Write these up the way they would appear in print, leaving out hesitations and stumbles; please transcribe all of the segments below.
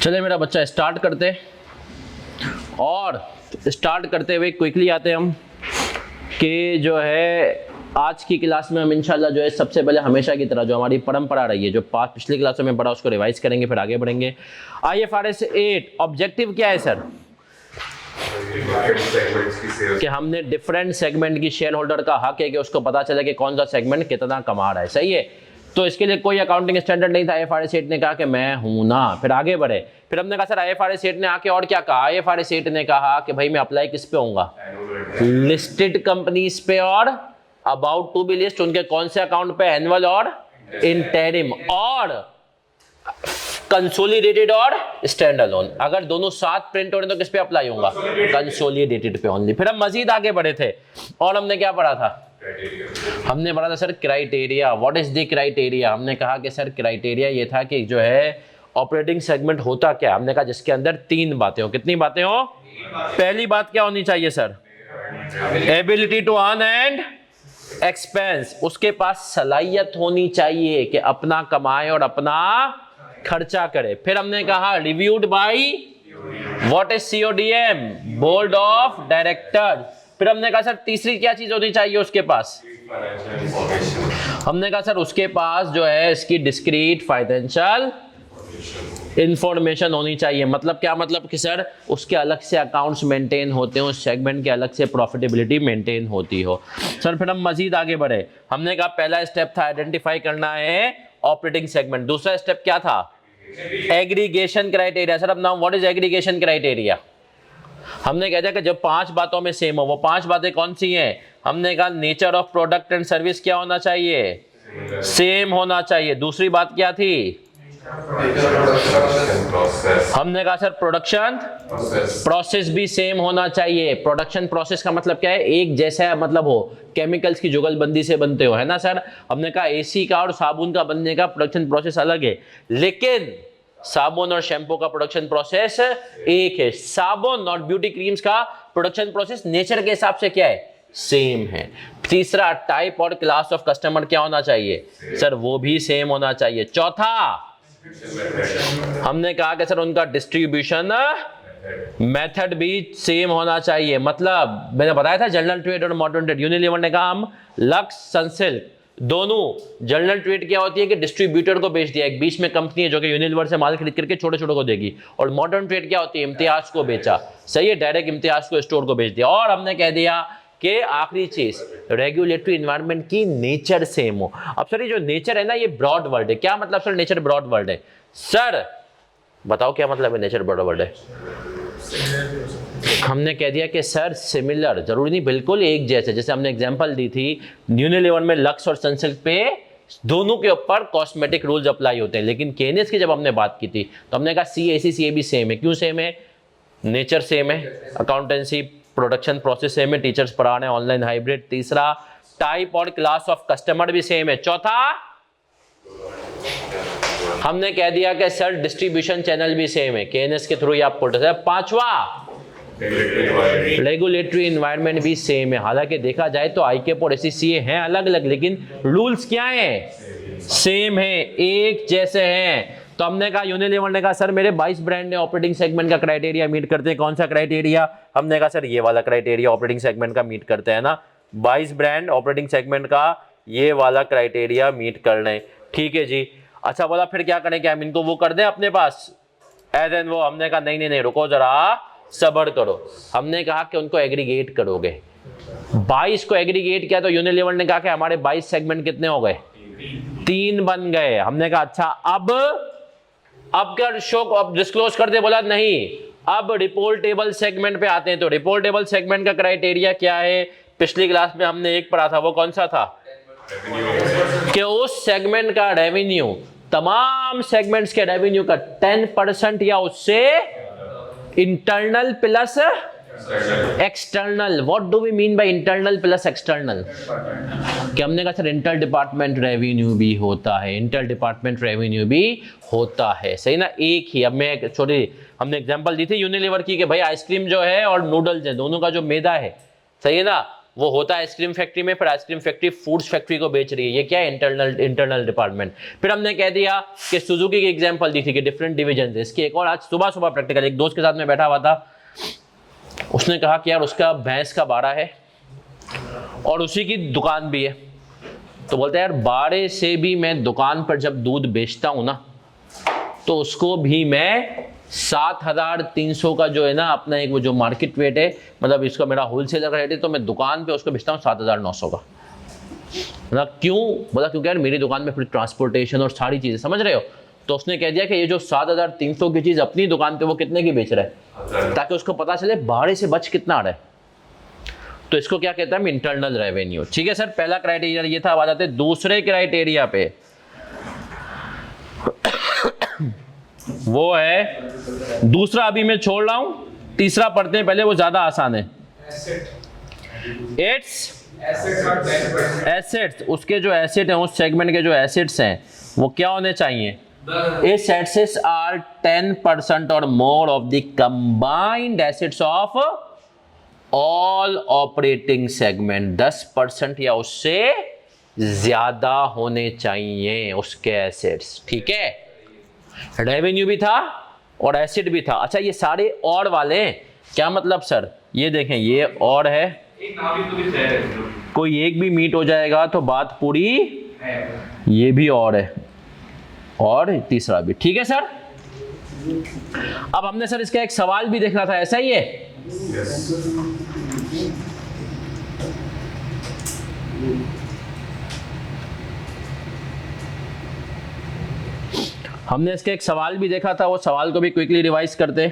चले मेरा बच्चा स्टार्ट करते, और स्टार्ट करते हुए क्विकली आते हम कि जो है आज की क्लास में हम इंशाल्लाह जो है सबसे पहले हमेशा की तरह जो हमारी परंपरा रही है, जो पिछली क्लासों में पढ़ा उसको रिवाइज करेंगे, फिर आगे बढ़ेंगे। IFRS 8 ऑब्जेक्टिव क्या है सर? कि हमने डिफरेंट सेगमेंट की शेयर होल्डर का हक है कि उसको पता चले कि कौन सा सेगमेंट कितना कमा रहा है, सही है। तो इसके लिए कोई अकाउंटिंग स्टैंडर्ड नहीं था। IFRS 8 ने कहा कि मैं हूं ना, फिर आगे बढ़े। फिर हमने कहा सर IFRS 8 ने आके और क्या कहा? IFRS 8 ने कहा कि भाई मैं अप्लाई किस पे होऊंगा? लिस्टेड कंपनीज पे और अबाउट टू बी लिस्ट, उनके कौन से अकाउंट पे? एनुअल और इंटरिम, और कंसोलिडेटेड और स्टैंड अलोन। अगर दोनों साथ प्रिंट हो रहे तो किस पे अप्लाई होगा? कंसोलिडेटेड पे ओनली। फिर हम मजीद आगे बढ़े थे और हमने क्या पढ़ा था? हमने पढ़ा था sir criteria. What is the criteria? हमने कहा कि सर क्राइटेरिया ये था कि जो है ऑपरेटिंग सेगमेंट होता क्या? हमने कहा जिसके अंदर तीन बातें हो। कितनी बातें हो? पहली बात क्या होनी चाहिए sir? Ability to earn and expense. उसके पास सलाहियत होनी चाहिए कि अपना कमाए और अपना खर्चा करे। फिर हमने कहा reviewed by what is CODM? Board of director. फिर हमने कहा सर तीसरी क्या चीज होनी चाहिए उसके पास? हमने कहा सर उसके पास जो है इसकी डिस्क्रीट फाइनेंशियल इंफॉर्मेशन होनी चाहिए। मतलब क्या? मतलब कि सर उसके अलग से अकाउंट्स मेंटेन होते हो, उस सेगमेंट के अलग से प्रॉफिटेबिलिटी मेंटेन होती हो। सर फिर हम मजीद आगे बढ़े। हमने कहा पहला स्टेप था आइडेंटिफाई करना है ऑपरेटिंग सेगमेंट। दूसरा स्टेप क्या था? Aggregation criteria. सर अब now what is aggregation criteria? हमने कहा था कि जब पांच बातों में सेम हो, वो पांच बातें कौन सी हैं? हमने कहा nature of product and service क्या होना चाहिए? सेम होना चाहिए। दूसरी बात क्या थी? हमने कहा सर प्रोडक्शन प्रोसेस भी सेम होना चाहिए। प्रोडक्शन प्रोसेस का मतलब क्या है? एक जैसा मतलब हो, केमिकल्स की जुगलबंदी से बनते हो, है ना सर। हमने कहा AC का और साबुन का बनने का प्रोडक्शन प्रोसेस अलग है, लेकिन साबुन और शैम्पू का प्रोडक्शन प्रोसेस एक है। साबुन और ब्यूटी क्रीम्स का प्रोडक्शन प्रोसेस नेचर के हिसाब से क्या है? सेम है। तीसरा टाइप और क्लास ऑफ कस्टमर क्या होना चाहिए? सर वो भी सेम होना चाहिए। चौथा हमने कहा कि सर उनका डिस्ट्रीब्यूशन मेथड भी सेम होना चाहिए। मतलब मैंने बताया था जनरल ट्रेड और मॉडर्न ट्रेड। यूनिलीवर ने कहा हम लक्स सनसिल्क दोनों। जनरल ट्रेड क्या होती है कि डिस्ट्रीब्यूटर को बेच दिया, एक बीच में कंपनी है जो कि यूनिलीवर से माल खरीद करके छोटे छोटे को देगी। और मॉडर्न ट्रेड क्या होती है? इम्तियाज को बेचा, सही है, डायरेक्ट इम्तियाज को स्टोर को बेच दिया। और हमने कह दिया कि आखिरी चीज रेगुलेटरी इन्वायरमेंट की नेचर सेम हो। अब सर ये जो नेचर है ना, ये ब्रॉड वर्ड है। क्या मतलब सर नेचर ब्रॉड वर्ड है? सर बताओ क्या मतलब है नेचर ब्रॉड वर्ड है? हमने कह दिया कि सर सिमिलर, जरूरी नहीं बिल्कुल एक जैसे। जैसे हमने एग्जांपल दी थी यूनिलीवर में लक्स और सनसिल्क पे दोनों के ऊपर कॉस्मेटिक रूल्स अप्लाई होते हैं, लेकिन केनेस की जब हमने बात की थी तो हमने कहा CAC CA भी सेम है। क्यों सेम है? नेचर सेम है, अकाउंटेंसी प्रोडक्शन प्रोसेस सेम है, टीचर्स पढ़ा रहे हैं ऑनलाइन हाइब्रिड। तीसरा टाइप और क्लास ऑफ कस्टमर भी सेम है। चौथा हमने कह दिया कि सर डिस्ट्रीब्यूशन चैनल भी सेम है, KNS के थ्रू ही आप पोर्टल है। पांचवा रेगुलेटरी इन्वायरमेंट भी सेम है। हालांकि देखा जाए तो ICAP और SCCA हैं अलग अलग, लेकिन रूल्स क्या हैं? सेम है, एक जैसे हैं। तो हमने कहा यूनिलीवर ने कहा सर मेरे 22 ब्रांड ने ऑपरेटिंग सेगमेंट का क्राइटेरिया मीट करते हैं। कौन सा क्राइटेरिया? हमने कहा सर ये वाला क्राइटेरिया ऑपरेटिंग सेगमेंट का मीट करते हैं ना। 22 ब्रांड ऑपरेटिंग सेगमेंट का ये वाला क्राइटेरिया मीट कर रहे हैं, ठीक है जी। अच्छा बोला फिर क्या करें? क्या हम इनको वो कर दें अपने पास एज वो? हमने कहा नहीं नहीं नहीं, रुको जरा सब्र करो। हमने कहा कि उनको एग्रीगेट करोगे। 22 को एग्रीगेट किया तो यूनिलीवर ने कहा कि हमारे 22 सेगमेंट कितने हो गए? 3 बन गए। हमने कहा अच्छा अब क्या शो अब डिस्क्लोज कर दे? बोला नहीं। अब रिपोर्टेबल सेगमेंट पे आते हैं। तो रिपोर्टेबल सेगमेंट का क्राइटेरिया क्या है? पिछली क्लास में हमने एक पढ़ा था, वो कौन सा था? कि उस सेगमेंट का रेवेन्यू तमाम सेगमेंट्स के रेवेन्यू का 10% या उससे internal plus external. What do we mean by internal plus external? कि हमने कहा सर इंटर डिपार्टमेंट रेवेन्यू भी होता है, इंटर डिपार्टमेंट रेवेन्यू भी होता है, सही ना। एक ही अब मैं छोटी हमने एग्जांपल दी थी यूनिलीवर की कि भाई आइसक्रीम जो है और नूडल्स है, दोनों का जो मैदा है, सही है ना, वो होता है आइसक्रीम फैक्ट्री में, फिर आइसक्रीम फैक्ट्री फूड्स फैक्ट्री को बेच रही है। ये क्या है? Internal department. फिर हमने कह दिया कि सुजुकी की एग्जांपल दी थी कि डिफरेंट डिवीजन है इसकी। एक और आज सुबह सुबह प्रैक्टिकल, एक दोस्त के साथ में बैठा हुआ था, उसने कहा कि यार उसका भैंस का बाड़ा है और उसी की दुकान भी है। तो बोलते हैं यार बाड़े से भी मैं दुकान पर जब दूध बेचता हूं ना, तो उसको भी मैं 7,300 का जो है ना अपना एक वो जो मार्केट रेट है, मतलब इसका मेरा होलसेलर का रेट है, तो मैं दुकान पे उसको बेचता हूँ 7,900 का। मतलब क्यों? बोला क्योंकि यार मेरी दुकान में फिर ट्रांसपोर्टेशन और सारी चीजें, समझ रहे हो। तो उसने कह दिया कि ये जो 7,300 की चीज अपनी दुकान पे वो कितने की बेच रहा है, ताकि उसको पता चले बाड़े से बच कितना आ रहा है। तो इसको क्या कहते हैं? Internal revenue. ठीक है सर, पहला क्राइटेरिया ये था। अब आ जाते हैं दूसरे क्राइटेरिया पे, वो है दूसरा अभी मैं छोड़ रहा हूं, तीसरा पढ़ते हैं पहले, वो ज्यादा आसान है। एसेट्स, उसके जो एसेट हैं, उस सेगमेंट के जो एसेट्स हैं वो क्या होने चाहिए? Its assets are 10% or more of the combined assets of all operating segment। 10% या उससे ज्यादा होने चाहिए उसके एसेट्स। ठीक है, रेवेन्यू भी था और एसेट भी था। अच्छा ये सारे और वाले हैं, क्या मतलब सर? ये देखें, ये और है, कोई एक भी मीट हो जाएगा तो बात पूरी, ये भी और है और तीसरा भी। ठीक है सर। अब हमने सर इसका एक सवाल भी देखना था, ऐसा ही है? हमने इसका एक सवाल भी देखा था, वो सवाल को भी क्विकली रिवाइज करते।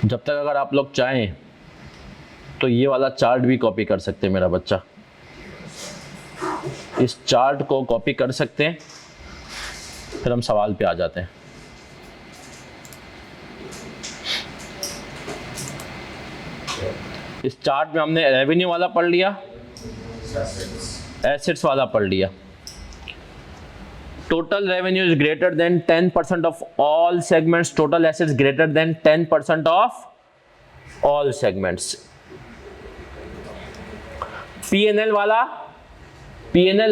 जब तक अगर आप लोग चाहें तो ये वाला चार्ट भी कॉपी कर सकते हैं मेरा बच्चा, इस चार्ट को कॉपी कर सकते हैं, फिर हम सवाल पे आ जाते हैं। इस चार्ट में हमने रेवेन्यू वाला पढ़ लिया, एसेट्स वाला पढ़ लिया। Total revenue is greater than 10% of all segments, total assets greater than 10% of all segments. PNL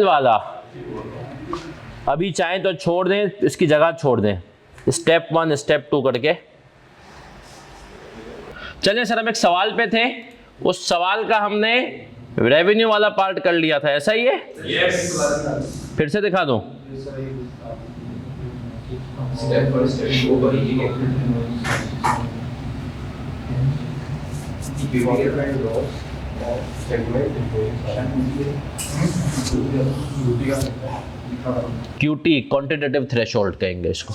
वाला अभी चाहें तो छोड़ दें, इसकी जगह छोड़ दें, स्टेप 1 स्टेप 2 करके। चलिए सर, हम एक सवाल पे थे, उस सवाल का हमने रेवेन्यू वाला पार्ट कर लिया था, ऐसा ही है? yes. फिर से दिखा दूं? क्यूटी, क्वांटिटेटिव थ्रेशोल्ड कहेंगे इसको।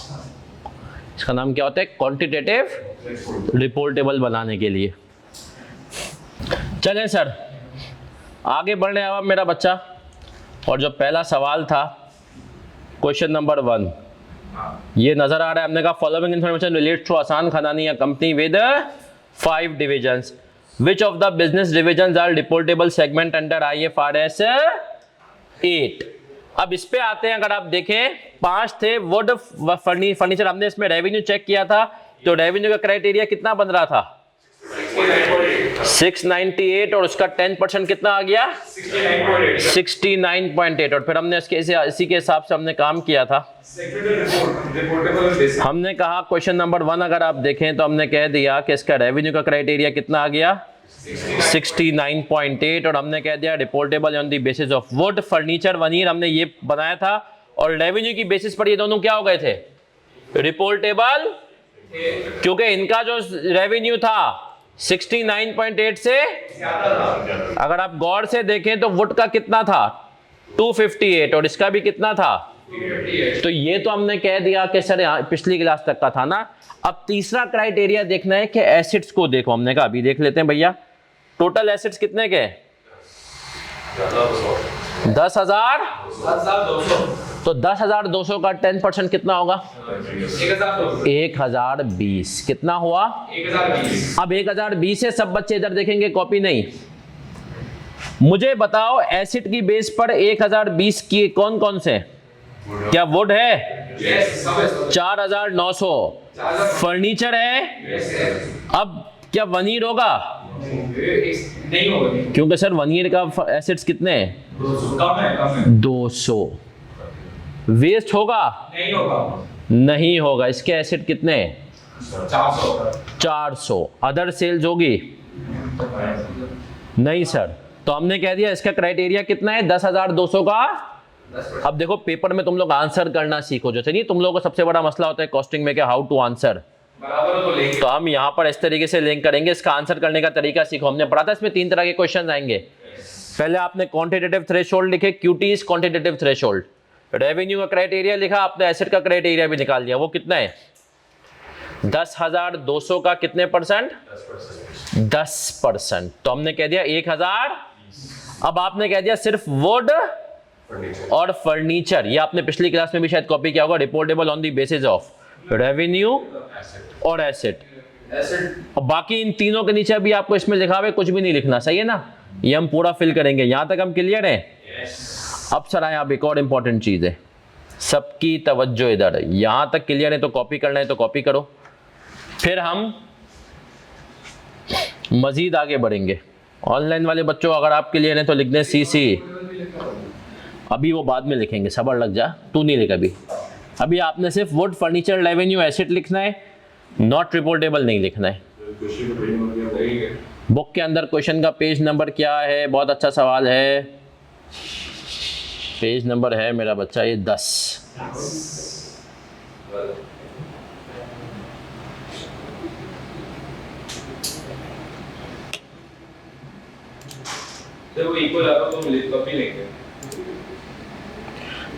इसका नाम क्या होता है? क्वांटिटेटिव रिपोर्टेबल बनाने के लिए। चलें सर, आगे बढ़ रहे हैं अब मेरा बच्चा। और जो पहला सवाल था, क्वेश्चन नंबर 1, ये नजर आ रहा है। हमने कहा फॉलोइंग इन्फॉर्मेशन रिलेट्स टू आसान खदानी या company with 5 divisions, which of the business divisions are reportable segment under IFRS 8। अब इस पे आते हैं। अगर आप देखें 5 थे, वुड फर्नीचर। हमने इसमें रेवेन्यू चेक किया था, तो रेवेन्यू का क्राइटेरिया कितना बन रहा था? 698 और उसका 10% कितना आ गया? 69.8। और फिर हमने इसी के हिसाब से हमने काम किया था। हमने कहा क्वेश्चन नंबर 1 अगर आप देखें तो हमने कह दिया कि इसका रेवेन्यू का क्राइटेरिया कितना आ गया? 69.8। और हमने कह दिया reportable on the basis of would furniture veneer, हमने ये बनाया था। और रेवेन्यू की बेसिस पर ये दोनों क्या हो गए थे? रिपोर्टेबल, क्योंकि इनका जो रेवेन्यू था 69.8 से, अगर आप गौर से देखें तो वुड का कितना था? 258 और इसका भी कितना था? 358। तो ये तो हमने कह दिया कि सर पिछली क्लास तक का था ना। अब तीसरा क्राइटेरिया देखना है कि एसेट्स को देखो। हमने कहा अभी देख लेते हैं भैया, टोटल एसेट्स कितने के? 10,000। तो 10,200 का 10% कितना होगा? 1,020। कितना हुआ? 1,020। अब 1,020 है, सब बच्चे इधर देखेंगे, कॉपी नहीं। मुझे बताओ एसिड की बेस पर 1,020 की कौन कौन से? क्या वुड है? 4,900। फर्नीचर है। अब क्या 1 ईयर होगा? नहीं होगा, क्योंकि सर 1 ईयर का एसेट्स कितने हैं? कम है 200। वेस्ट होगा? नहीं होगा, नहीं होगा। इसके एसेट कितने हैं? 400 400। अदर सेल्स होगी? नहीं सर। तो हमने कह दिया इसका क्राइटेरिया कितना है? 10,200 का। अब देखो पेपर में तुम लोग आंसर करना सीखो। जो नहीं, तुम लोगों को सबसे बड़ा मसला होता है कॉस्टिंग में कि हाउ टू आंसर। बराबर तो लेंगे। तो हम यहाँ पर इस तरीके से लिंक करेंगे, इसका आंसर करने का तरीका सीखो। हमने पढ़ा था इसमें 3 तरह के क्वेश्चन आएंगे। पहले आपने क्वांटिटेटिव थ्रेशोल्ड लिखे, QT is quantitative threshold. Revenue का क्राइटेरिया लिखा आपने, एसेट का क्राइटेरिया भी निकाल लिया। वो कितना है? 10,200 का कितने परसेंट? 10%। तो हमने कह दिया 1,000। अब आपने कह दिया सिर्फ वुड और फर्नीचर। ये आपने पिछली क्लास में भी शायद कॉपी किया होगा। Reportable on the basis of revenue और एसेट। और बाकी इन तीनों के नीचे भी आपको इसमें लिखा हुआ है, कुछ भी नहीं लिखना। सही है ना? ये हम पूरा फिल करेंगे। यहां तक हम क्लियर हैं? अब सर आए, अब एक और इंपॉर्टेंट चीज है, सबकी तवज्जो इधर है। यहां तक क्लियर है तो कॉपी करना है तो कॉपी करो। फिर हम मजीद आगे बढ़ेंगे। ऑनलाइन वाले बच्चों अगर आप क्लियर हैं तो लिख दें CC। अभी वो बाद में लिखेंगे, सब्र लग जा, तू नहीं लिख अभी। अभी आपने सिर्फ वुड फर्नीचर रेवेन्यू एसेट लिखना है, नॉट रिपोर्टेबल नहीं लिखना है। बुक के अंदर क्वेश्चन का पेज नंबर क्या है? बहुत अच्छा सवाल है। पेज नंबर है मेरा बच्चा ये 10। वो इक्वल आता तो कॉपी लेंगे।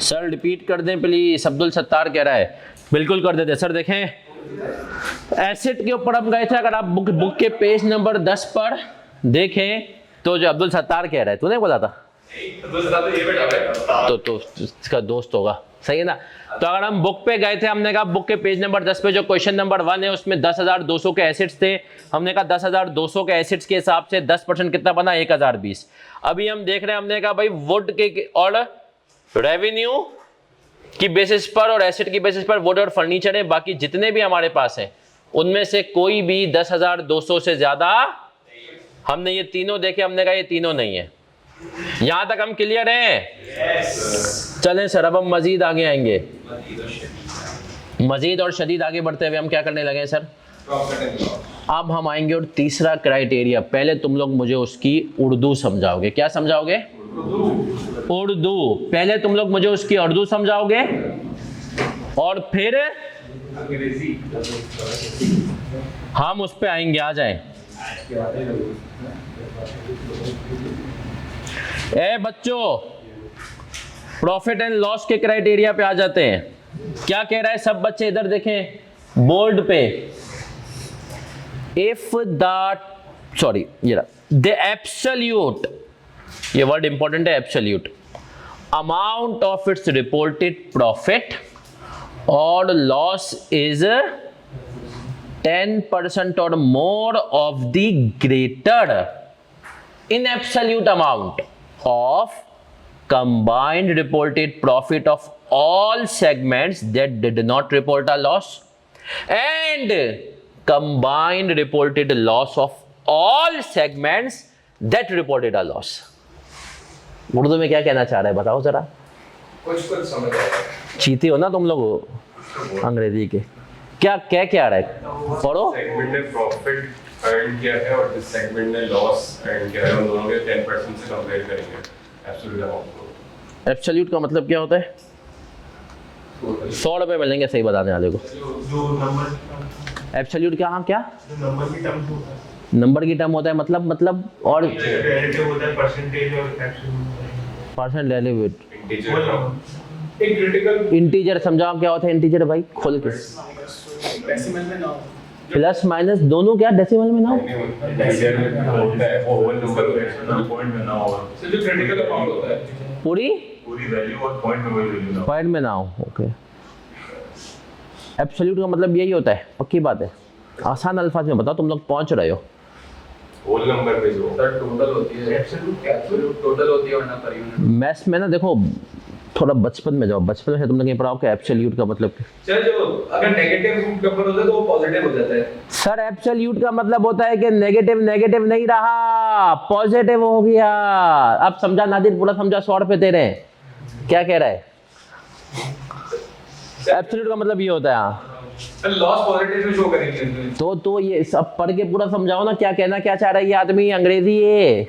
सर रिपीट कर दें प्लीज। अब्दुल सत्तार कह रहा है। बिल्कुल कर देते सर। देखें एसेट के ऊपर हम गए थे। अगर आप बुक के पेज नंबर 10 पर देखें तो जो अब्दुल सत्तार कह रहा है, तूने बोला था तो इसका दोस्त होगा। सही है ना? तो अगर हम बुक पे गए थे, हमने कहा बुक के पेज नंबर 10 पे जो क्वेश्चन नंबर 1 है उसमें 10,200 के एसेट्स थे। हमने कहा 10,200 के एसेट्स के हिसाब से 10% कितना बना? 1,020। अभी हम देख रहे हैं, हमने कहा भाई वुड के और रेवेन्यू की बेसिस पर और एसेट की बेसिस पर वुड और फर्नीचर है। बाकी जितने भी हमारे पास हैं उनमें से कोई भी 10,200 से ज्यादा। हमने ये तीनों देखे, हमने कहा ये तीनों नहीं है। यहां तक हम क्लियर हैं? चलें सर, अब हम मजीद आगे आएंगे। मजीद और शदीद आगे बढ़ते हुए हम क्या करने लगे सर? अब हम आएंगे और तीसरा क्राइटेरिया। पहले तुम लोग मुझे उसकी उर्दू समझाओगे। क्या समझाओगे? उर्दू। पहले तुम लोग मुझे उसकी उर्दू समझाओगे और फिर हम उस पे आएंगे। आ जाएं। ए बच्चों, प्रॉफिट एंड लॉस के क्राइटेरिया पे आ जाते हैं। क्या कह रहा है? सब बच्चे इधर देखें बोर्ड पे। इफ द द एब्सोल्यूट, ये वर्ड इंपॉर्टेंट है, absolute amount of its reported profit और loss is 10% or more of the greater in absolute amount of combined reported profit of all segments that did not report a loss and combined reported loss of all segments that reported a loss। Urdu में क्या कहना चाह रहे हैं बताओ जरा। कुछ समझ आएगा। चीते हो ना तुम लोग अंग्रेजी के। क्या क्या क्या रहा है? पढ़ो। सेगमेंट ने प्रॉफिट अर्न किया है और जिस सेगमेंट ने लॉस अर्न किया है उन दोनों के 10% से कंपेयर करेंगे एब्सोल्यूट अमाउंट को। एब्सोल्यूट का मतलब क्या होता है? 100 रुपए मिलेंगे सही बताने वाले को। जो नंबर एब्सोल्यूट क्या? हाँ क्या नंबर की टर्म होता है। नंबर की टर्म होता है मतलब और रिलेटिव होता है परसेंटेज और एब्सोल्यूट परसेंट रिलेटिव। इंटीजर एक क्रिटिकल इंटीजर समझाओ क्या होता है इंटीजर भाई खोल के। डेसिमल में ना प्लस माइनस दोनों क्या डेसिमल में ना हो? इंटीजर में होता है वो होल नंबर होता है पॉइंट में ना होगा। तो जो क्रिटिकल अमाउंट होता है पूरी वैल्यू और पॉइंट में वही वैल्यू ना पॉइंट में ना हो। ओके। एब्सोल्यूट का मतलब यही होता है। पक्की बात है। आसान अल्फाज में बताओ, तुम लोग पहुंच रहे हो। होल नंबर पे जो सर टोटल होती है। एब्सोल्यूट टोटल होती है वरना पर यूनिट। मैथ्स में ना देखो थोड़ा बचपन में जाओ, बचपन में तुमने कहीं पढ़ा हो कि एब्सोल्यूट का मतलब क्या? चल जो अगर नेगेटिव रूट नंबर होता है तो वो पॉजिटिव हो जाता है। सर एब्सोल्यूट का मतलब होता है कि नेगेटिव नेगेटिव नहीं रहा, पॉजिटिव हो गया। अब समझा नादिर, पूरा समझा, 100 रुपए दे रहे हैं। क्या कह रहा है? एब्सोल्यूट का मतलब ये होता है। हाँ लॉस पॉजिटिव में शो करेंगे। तो ये सब पढ़ के पूरा समझाओ ना, क्या कहना क्या चाह रहा है ये आदमी। अंग्रेजी है,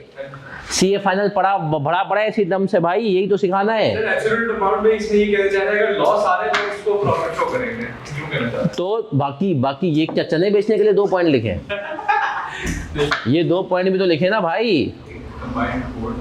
सीए फाइनल पढ़ा बड़ा इसी दम से भाई, यही तो सिखाना है। सर एब्सोल्यूट अमाउंट में इसमें ये कहना चाह रहा है अगर लॉस आ रहा है तो उसको प्रॉफिट शो करेंगे, यूं कहना चाह रहा है। तो बाकी ये क्या चने बेचने के लिए 2 पॉइंट लिखे? ये 2 पॉइंट भी तो लिखे ना भाई। कंबाइंड कोड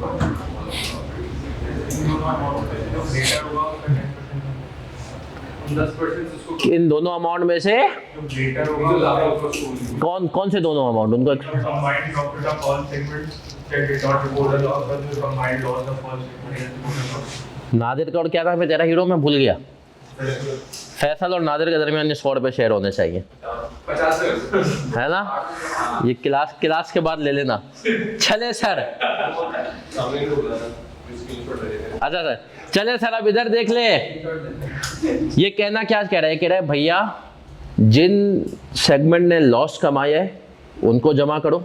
10% उसको इन दोनों अमाउंट में से जो ज्यादा उसको कौन से दोनों अमाउंट? उनको combined profit of all segments that did not report a loss, but the combined loss of all segments. Nadir का और क्या नाम है तेरा हीरो, मैं भूल गया। फैसल और नादिर के दरमियान ये 100 रुपए शेयर होने चाहिए, 50 है ना? ये क्लास के बाद ले लेना। चले सर, सामने हो रहा है स्क्रीनशॉट ले लेते हैं। अच्छा सर चले सर, अब इधर देख ले। ये कहना क्या कह रहा है? कह रहा है भैया जिन सेगमेंट ने लॉस कमाया है उनको जमा करो,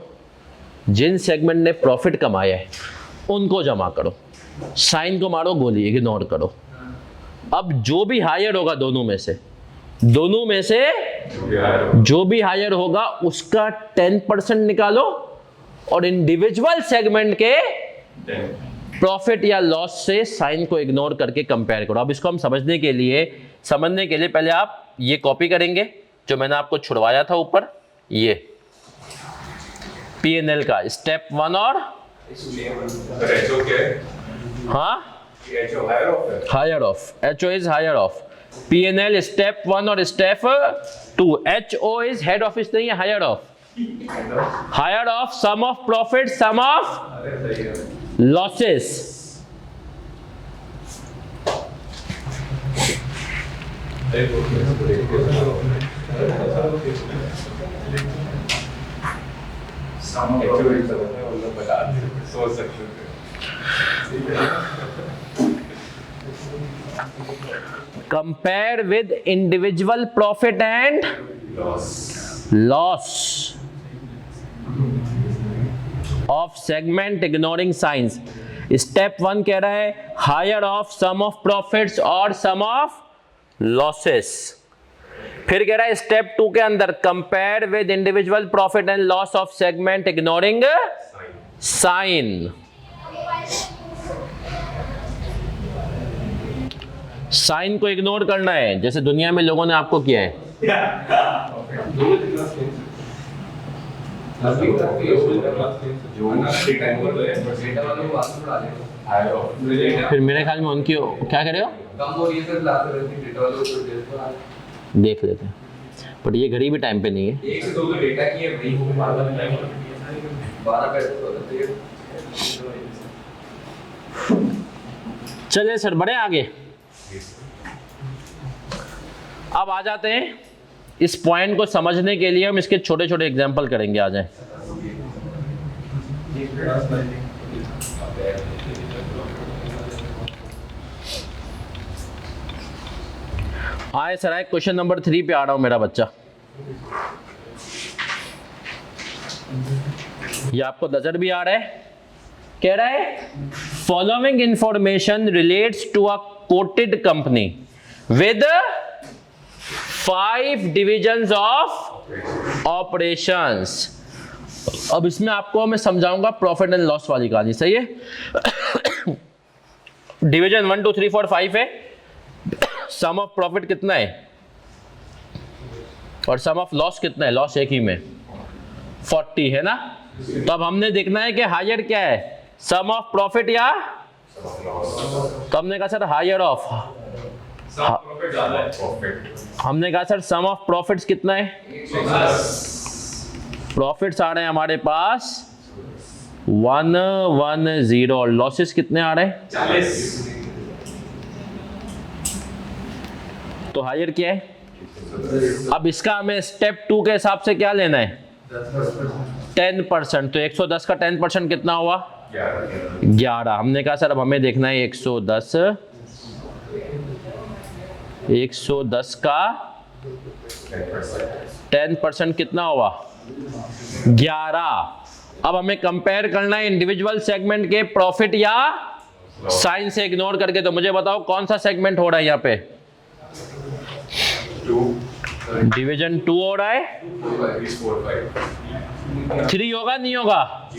जिन सेगमेंट ने प्रॉफिट कमाया है उनको जमा करो, साइन को मारो गोली, इग्नोर करो। अब जो भी हायर होगा दोनों में से जो भी हायर होगा उसका 10% निकालो और इंडिविजुअल सेगमेंट के प्रॉफिट या लॉस से साइन को इग्नोर करके कंपेयर करो। अब इसको हम समझने के लिए पहले आप ये कॉपी करेंगे जो मैंने आपको छुड़वाया था ऊपर, ये P&L का स्टेप 1 और एचओ क्या है? हाँ एचओ हायर ऑफ है। Higher of, HO is higher of. P&L step 1 और step 2। HO is head office नहीं है, higher of. Higher of sum of profit sum of losses. सोच सकते हैं। Compare with individual profit and loss of segment ignoring signs. Step 1 कह रहा है higher of sum of profits और sum of losses। फिर कह रहा है स्टेप 2 के अंदर compare with individual profit and loss of segment ignoring sign. Sign को इग्नोर करना है, जैसे दुनिया में लोगों ने आपको किया है। फिर मेरे ख्याल में उनकी क्या कर रहे हो, देख लेते हैं। बट ये घड़ी भी टाइम पे नहीं है। 1 से 2 तो डेटा की है भाई, 12 पैसे होते हैं। चलिए सर बढ़े आगे। अब आ जाते हैं इस पॉइंट को समझने के लिए हम इसके छोटे छोटे एग्जांपल करेंगे। आ जाएं। आए सर, आए क्वेश्चन नंबर 3 पे आ रहा हूं मेरा बच्चा। ये आपको नजर भी आ रहा है। कह रहा है following information relates to a quoted company with 5 divisions of operations. अब इसमें आपको मैं समझाऊंगा प्रॉफिट एंड लॉस वाली कहानी। सही है? डिवीजन 1 2 3 4 5 है। सम ऑफ प्रॉफिट कितना है और सम ऑफ लॉस कितना है? लॉस एक ही में 40 है ना। तो अब हमने देखना है कि हायर क्या है, सम ऑफ प्रॉफिट या, तो हमने कहा सर हायर ऑफ। हमने कहा सर सम ऑफ प्रॉफिट्स कितना है? प्रॉफिट्स आ रहे हैं हमारे पास 110 और लॉसेस कितने आ रहे हैं? 40। तो हायर क्या है? अब इसका हमें स्टेप 2 के हिसाब से क्या लेना है? 10%। तो 110 का 10% कितना हुआ? 11। हमने कहा सर अब हमें देखना है 110 110 का 10% कितना हुआ? 11। अब हमें कंपेयर करना है इंडिविजुअल सेगमेंट के प्रॉफिट या साइन से इग्नोर करके। तो मुझे बताओ कौन सा सेगमेंट हो रहा है यहाँ पे? डिवीजन 2 हो रहा है। 3 होगा नहीं होगा?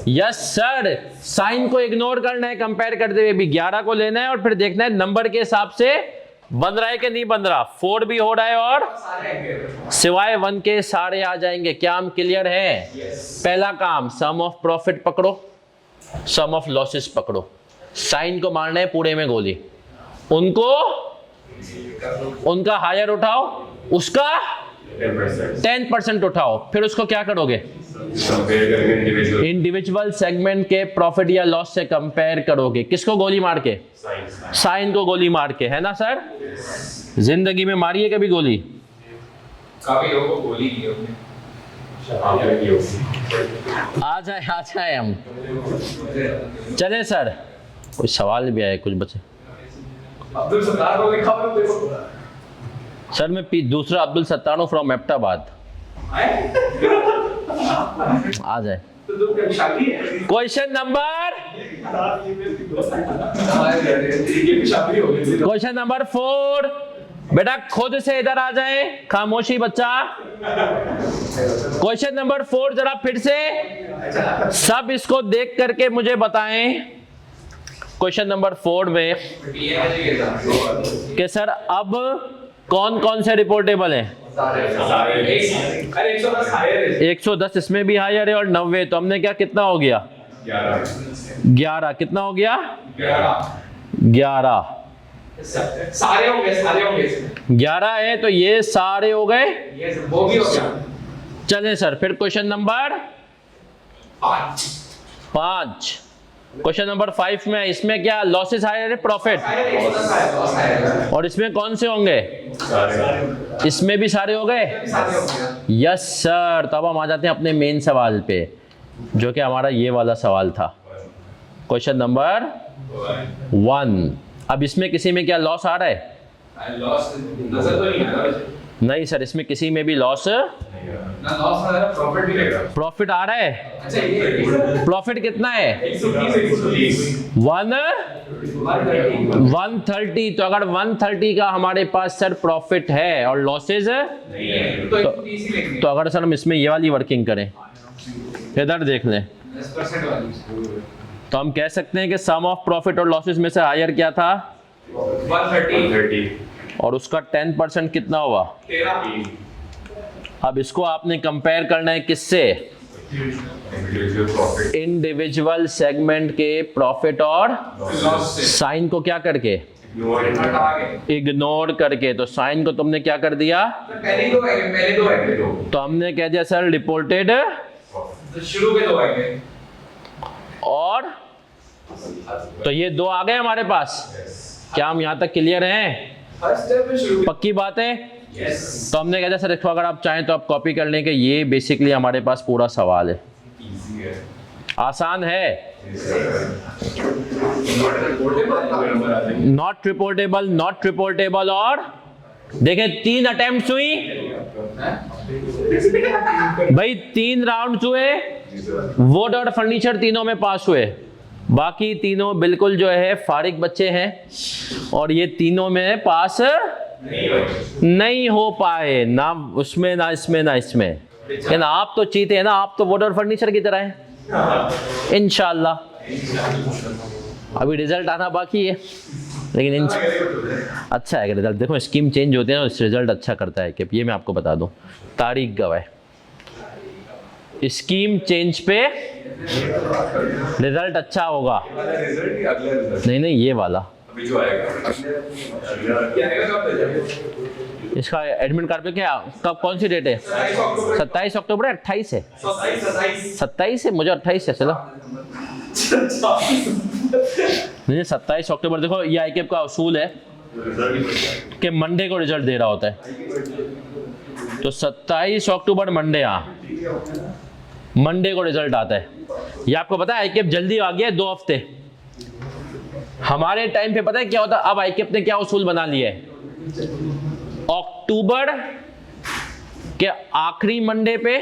यस सर, साइन को इग्नोर करना है कंपेयर करते हुए भी। 11 को लेना है और फिर देखना है नंबर के हिसाब से बन रहा है कि नहीं बन रहा। 4 भी हो रहा है और सिवाय 1 के सारे आ जाएंगे। क्या हम क्लियर है? पहला काम, सम ऑफ प्रॉफिट पकड़ो, सम ऑफ लॉसेस पकड़ो। साइन को मारना है पूरे में गोली। उनका हायर उठाओ, उसका 10% उठाओ, फिर उसको क्या करोगे? इंडिविजुअल सेगमेंट के प्रॉफिट या लॉस से कंपेयर करोगे। किसको गोली मार के? साइन को गोली मार के, है ना सर? जिंदगी में मारी है कभी गोली? काफी लोगों को गोली की है आ जाए हम चले सर। कोई सवाल भी आए कुछ बचे? अब्दुल सत्तार को लिखा हुआ है सर मैं दूसरा अब्दुल सत्तार हूँ फ्रॉम एबटाबाद। आ जाए। तो शादी है। Question number question number 4। बेटा खुद से इधर आ जाए, खामोशी बच्चा। क्वेश्चन नंबर 4 जरा फिर से सब इसको देख करके मुझे बताएं। क्वेश्चन नंबर 4 में कि सर अब कौन कौन से रिपोर्टेबल हैं? 110 इसमें भी हायर है और 90। तो हमने क्या, कितना हो गया? 11। कितना हो गया? 11। सारे होंगे इसमें 11 है तो ये सारे हो गए। वो भी हो गया। चलें सर फिर क्वेश्चन नंबर 5। क्वेश्चन नंबर 5 में इसमें क्या लॉसेस हायर है प्रॉफिट? और इसमें कौन से होंगे? इसमें भी सारे हो गए। Yes sir. तब हम आ जाते हैं अपने मेन सवाल पे, जो कि हमारा ये वाला सवाल था, क्वेश्चन नंबर 1। अब इसमें किसी में क्या लॉस आ रहा है? लॉस नजर तो नहीं आ रहा। नहीं सर, इसमें किसी में भी लॉस ना लॉस आ रहा है, प्रॉफिट भी लग रहा है। प्रॉफिट आ रहा है। अच्छा ये प्रॉफिट कितना है? 130। तो अगर 130 का हमारे पास सर प्रॉफिट है और लॉसेज नहीं है तो 130 ही लेंगे। तो अगर सर हम इसमें ये वाली वर्किंग करें, इधर देख लें, 10% वाली तो हम कह सकते हैं कि सम ऑफ प्रॉफिट और लॉसेस में से हायर क्या था? 130 और उसका 10% कितना हुआ? 13। अब इसको आपने कंपेयर करना है किससे? इंडिविजुअल सेगमेंट के प्रॉफिट और साइन को क्या करके? इग्नोर करके। तो साइन को तुमने क्या कर दिया? पहले दो आएंगे तो हमने कह दिया सर रिपोर्टेड शुरू के 2 आएंगे और तो ये 2 आ गए हमारे पास। क्या हम यहाँ तक क्लियर हैं? हर स्टेप में शुरू पक्की बात है। यस तो हमने कह दिया सर इसको अगर आप चाहें तो आप कॉपी कर लें कि ये बेसिकली हमारे पास पूरा सवाल है। आसान है। नॉट रिपोर्टेबल और देखें 3 अटेम्प्ट हुई भाई, 3 राउंड हुए। वुड और फर्नीचर तीनों में पास हुए, बाकी तीनों बिल्कुल जो है फारिग बच्चे हैं और ये तीनों में पास नहीं हो पाए, ना उसमें ना इसमें ना इसमें। लेकिन आप तो चीते हैं ना, आप तो वुड और फर्नीचर की तरह हैं। इंशाल्लाह अभी रिजल्ट आना बाकी है, लेकिन अच्छा है रिजल्ट। देखो स्कीम चेंज होते हैं ना, रिजल्ट अच्छा करता है कि ये मैं आपको बता दूं, तारीख गवाह। स्कीम चेंज पे रिजल्ट अच्छा होगा। नहीं ये वाला अभी जो आएगा इसका एडमिट कार्ड पे क्या कब कौन सी डेट है? 27 अक्टूबर है 28 है? 27 है, मुझे 28 है। चलो नहीं 27 अक्टूबर। देखो ये आईकेप का उसूल है कि मंडे को रिजल्ट दे रहा होता है। तो 27 अक्टूबर मंडे, हाँ मंडे को रिजल्ट आता है। ये आपको पता है आईकेप जल्दी आ गया है 2 हफ्ते। हमारे टाइम पे पता है क्या होता? अब आईकेप ने क्या उसूल बना लिया है अक्टूबर के आखिरी मंडे पे,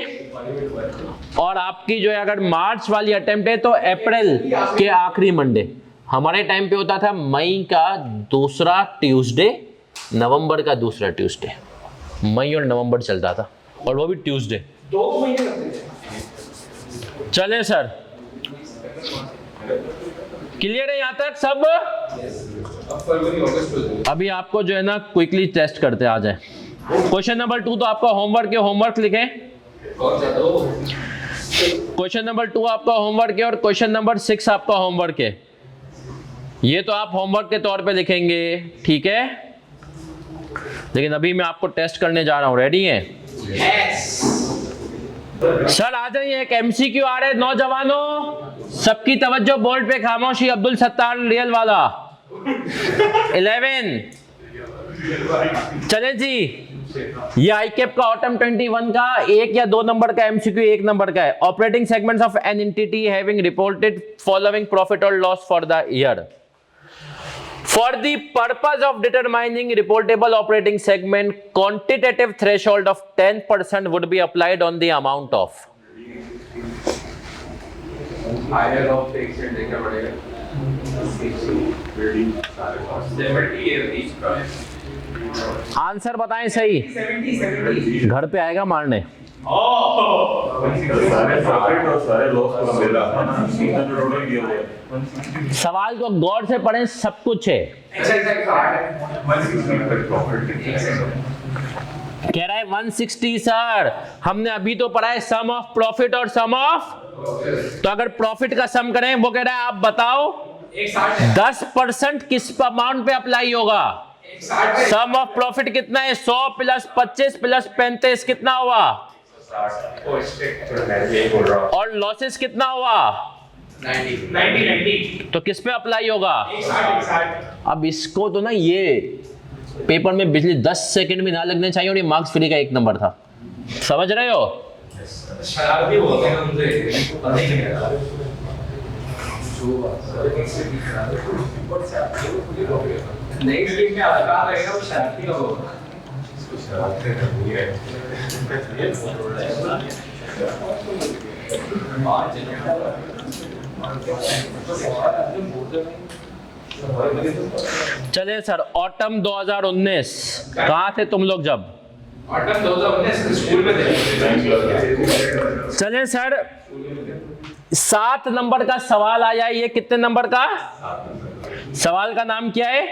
और आपकी जो है अगर मार्च वाली अटेम्प्ट है तो अप्रैल के आखिरी मंडे। हमारे टाइम पे होता था मई का दूसरा ट्यूसडे, नवंबर का दूसरा ट्यूसडे। मई और नवंबर चलता था, और वो भी ट्यूसडे। 2 महीने लगते थे। चले सर, क्लियर है यहां तक सब? अब फरवरी अगस्त अभी आपको जो है ना क्विकली टेस्ट करते आ जाए। क्वेश्चन नंबर 2 तो आपका होमवर्क है, होमवर्क लिखें। क्वेश्चन नंबर 2 आपका होमवर्क है और क्वेश्चन नंबर 6 आपका होमवर्क है। ये तो आप होमवर्क के तौर पे लिखेंगे, ठीक है? लेकिन अभी मैं आपको टेस्ट करने जा रहा हूं, रेडी हैं? सर आ जाइए, एक एमसीक्यू आ रहा है नौजवानों, सबकी तवज्जो, बोर्ड पे खामोशी। अब्दुल सत्तार रियल वाला 11। चले जी, ये आईकेप का ऑटम 21 का 1 या 2 नंबर का एमसीक्यू 1 नंबर का है। Operating segments of an entity having reported following profit और loss for the year. For the purpose of determining reportable operating segment, quantitative threshold of 10% would be applied on the amount of। Higher of tax and देखना पड़ेगा। 70 answer बताएं सही, 70 घर पे आएगा मारने। सारे लॉस को मिल रहा है, टोटल दिया हुआ है। सवाल को गौर से पढ़ें, सब कुछ है। कह रहा है 160 सर, हमने अभी तो पढ़ा है सम ऑफ प्रॉफिट और सम ऑफ, तो अगर प्रॉफिट का सम करें, वो कह रहा है आप बताओ 10% किस अमाउंट पे अप्लाई होगा। सम ऑफ प्रॉफिट कितना है? 100 प्लस 25 प्लस 35 कितना हुआ? और लॉसेस कितना हुआ? 90। तो किस पे अप्लाई होगा? अब इसको तो ना ये पेपर में बिजली 10 सेकंड भी ना लगने चाहिए, और ये मार्क्स फ्री का 1 नंबर था। समझ रहे हो? शरारती होते हैं उनसे, इनको पता ही नहीं रहता। नेक्स्ट वीक में आपका रहेगा, वो शरारती का होगा। चले सर, ऑटम 2019 कहाँ थे तुम लोग जब? ऑटम 2019 स्कूल में थे। चले सर, 7 नंबर का सवाल आया। ये कितने नंबर का सवाल? का नाम क्या है?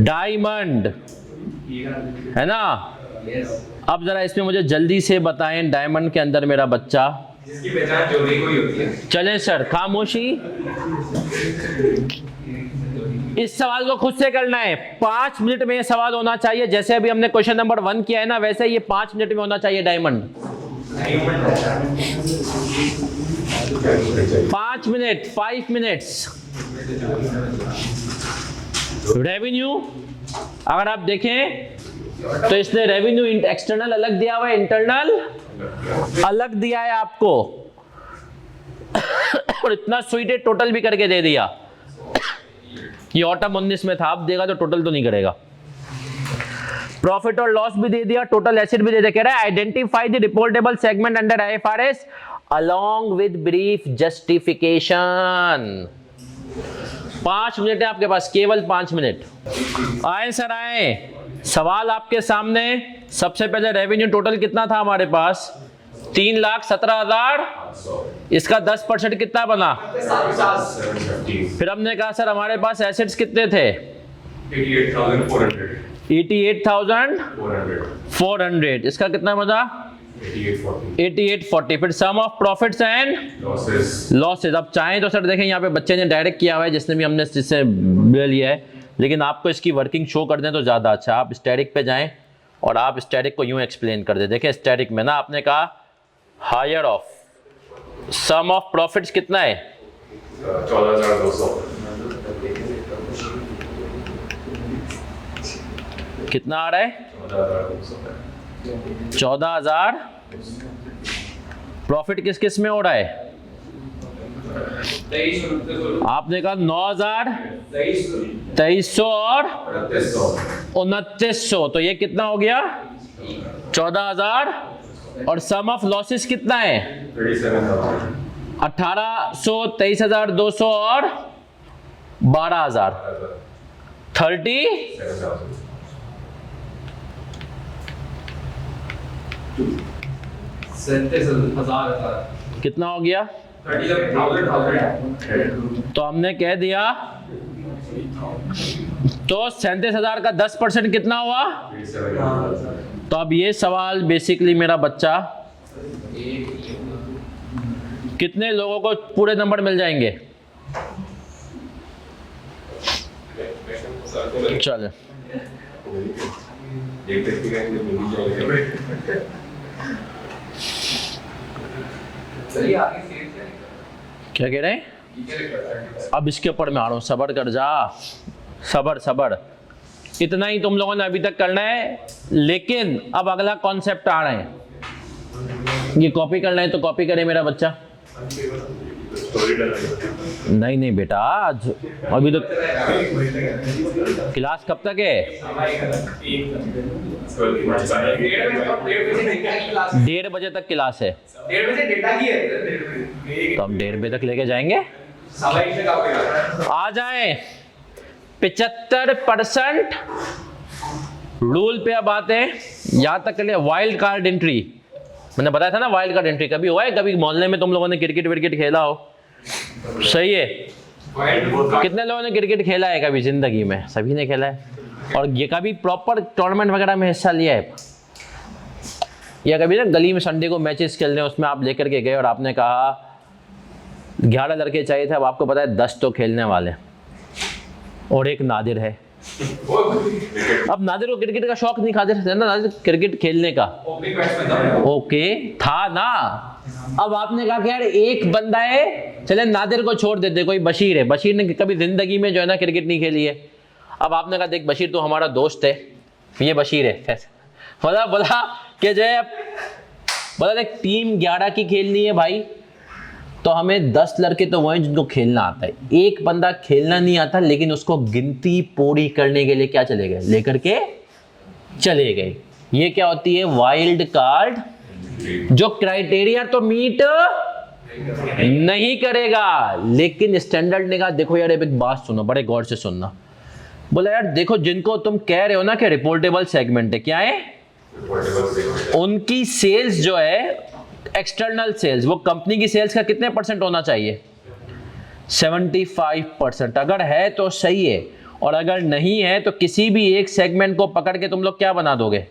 डायमंड, है ना? अब जरा इसमें मुझे जल्दी से बताएं, डायमंड के अंदर मेरा बच्चा, जिसकी पहचान जोड़ी को ही होती है। चले सर, खामोशी। इस सवाल को खुद से करना है, 5 मिनट में ये सवाल होना चाहिए। जैसे अभी हमने क्वेश्चन नंबर 1 किया है ना, वैसे ये 5 मिनट में होना चाहिए। Diamond 5 minute, 5 minutes. रेवेन्यू अगर आप देखें तो इसने रेवेन्यू एक्सटर्नल अलग दिया हुआ है, इंटरनल अलग दिया है आपको, और इतना स्वीट है, टोटल भी करके दे दिया। ये ऑटम 19 में था, आप देगा तो टोटल तो नहीं करेगा। प्रॉफिट और लॉस भी दे दिया, टोटल एसेट भी दे दिया। कह रहा है identify the reportable segment under IFRS along with brief justification. 5 minute है आपके पास, केवल 5 मिनट। आए सर आए, सवाल आपके सामने। सबसे पहले रेवेन्यू टोटल कितना था हमारे पास? 3,17,000। इसका 10% कितना बना? 750। फिर हमने कहा सर हमारे पास एसेट्स कितने थे? 88,400। 88,400। इसका कितना बना? 8840। 8840। फिर सम ऑफ प्रॉफिट्स एंड लॉसेस। अब चाहें तो सर देखें, यहाँ पे बच्चे ने डायरेक्ट किया हुआ है, जिसने भी हमने जिससे लिया है, लेकिन आपको इसकी वर्किंग शो कर दें तो ज़्यादा अच्छा। आप स्टैटिक पे जाएं और आप स्टैटिक को यूं एक्सप्लेन कर दें। देखिए स्टैटिक में ना आपने कहा higher of sum of profits कितना है? 14,200। कितना आ रहा है? 14,000। प्रॉफिट किस किस में हो रहा है? 2300। आपने कहा 9,000, 2300 2300 और 3800। 2900, तो ये कितना हो गया 14,000, और सम ऑफ लॉसेस कितना है 1800, 23,200 और 12,000, 30 37,000 कितना हो गया? 30,000 तो हमने कह दिया, तो 37,000 का 10% कितना हुआ? तो अब ये सवाल बेसिकली मेरा बच्चा, कितने लोगों को पूरे नंबर मिल जाएंगे? चल चलिए आगे सेव करें। क्या कह रहे हैं? अब इसके ऊपर मैं आ रहा हूं, सबर कर जा, सबर सबर। इतना ही तुम लोगों ने अभी तक करना है, लेकिन अब अगला कॉन्सेप्ट आ रहे हैं। ये कॉपी करना है तो कॉपी करे मेरा बच्चा। नहीं नहीं बेटा, आज अभी तो क्लास कब तक है? 1:30 बजे तक क्लास है। 1:30 बजे डेटा की है। तो हम 1:30 बजे तक लेके जाएंगे। आ जाए 75% रूल पे। अब आते हैं यहां तक के लिए वाइल्ड कार्ड एंट्री। मैंने बताया था ना वाइल्ड कार्ड एंट्री कभी हुआ है? कभी मोहल्ले में तुम लोगों ने क्रिकेट विकेट खेला हो? सही है। कितने लोगों ने क्रिकेट खेला है कभी जिंदगी में? सभी ने खेला है। और ये कभी प्रॉपर टूर्नामेंट वगैरह में हिस्सा लिया है? या कभी ना गली में संडे को मैचेस खेलने, उसमें आप लेकर के गए और आपने कहा 11 लड़के चाहिए थे, अब आपको पता है 10 तो खेलने वाले और एक नादिर है। अब नादिर को क्रिकेट का शौक नहीं, खाते थे ना नादिर क्रिकेट खेलने का। ओके था ना। अब आपने कहा कि यार एक बंदा है, चले नादिर को छोड़ देते, कोई बशीर है। बशीर ने कभी जिंदगी में जो है ना क्रिकेट नहीं खेली है। अब आपने कहा देख बशीर तो हमारा दोस्त है, ये बशीर है। बोला कि जो है, बोला देख टीम 11 की खेलनी है भाई, तो हमें 10 लड़के तो वो हैं जिनको खेलना आता है। एक बंदा खेलना नहीं आता, लेकिन उसको गिनती पूरी करने के लिए क्या चले गए, लेकर के चले गए। ये क्या होती है? वाइल्ड कार्ड, जो क्राइटेरिया तो मीट नहीं करेगा, लेकिन स्टैंडर्ड ने कहा देखो यार एक बात सुनो, बड़े गौर से सुनना। बोला यार देखो जिनको तुम कह रहे हो ना कि रिपोर्टेबल सेगमेंट है, क्या है? उनकी सेल्स जो है एक्सटर्नल सेल्स, वो कंपनी की सेल्स का कितने % होना चाहिए? 75%। अगर है तो सही है, और अगर नहीं है तो किसी भी एक सेगमेंट को पकड़ के तुम लोग क्या बना दोगे?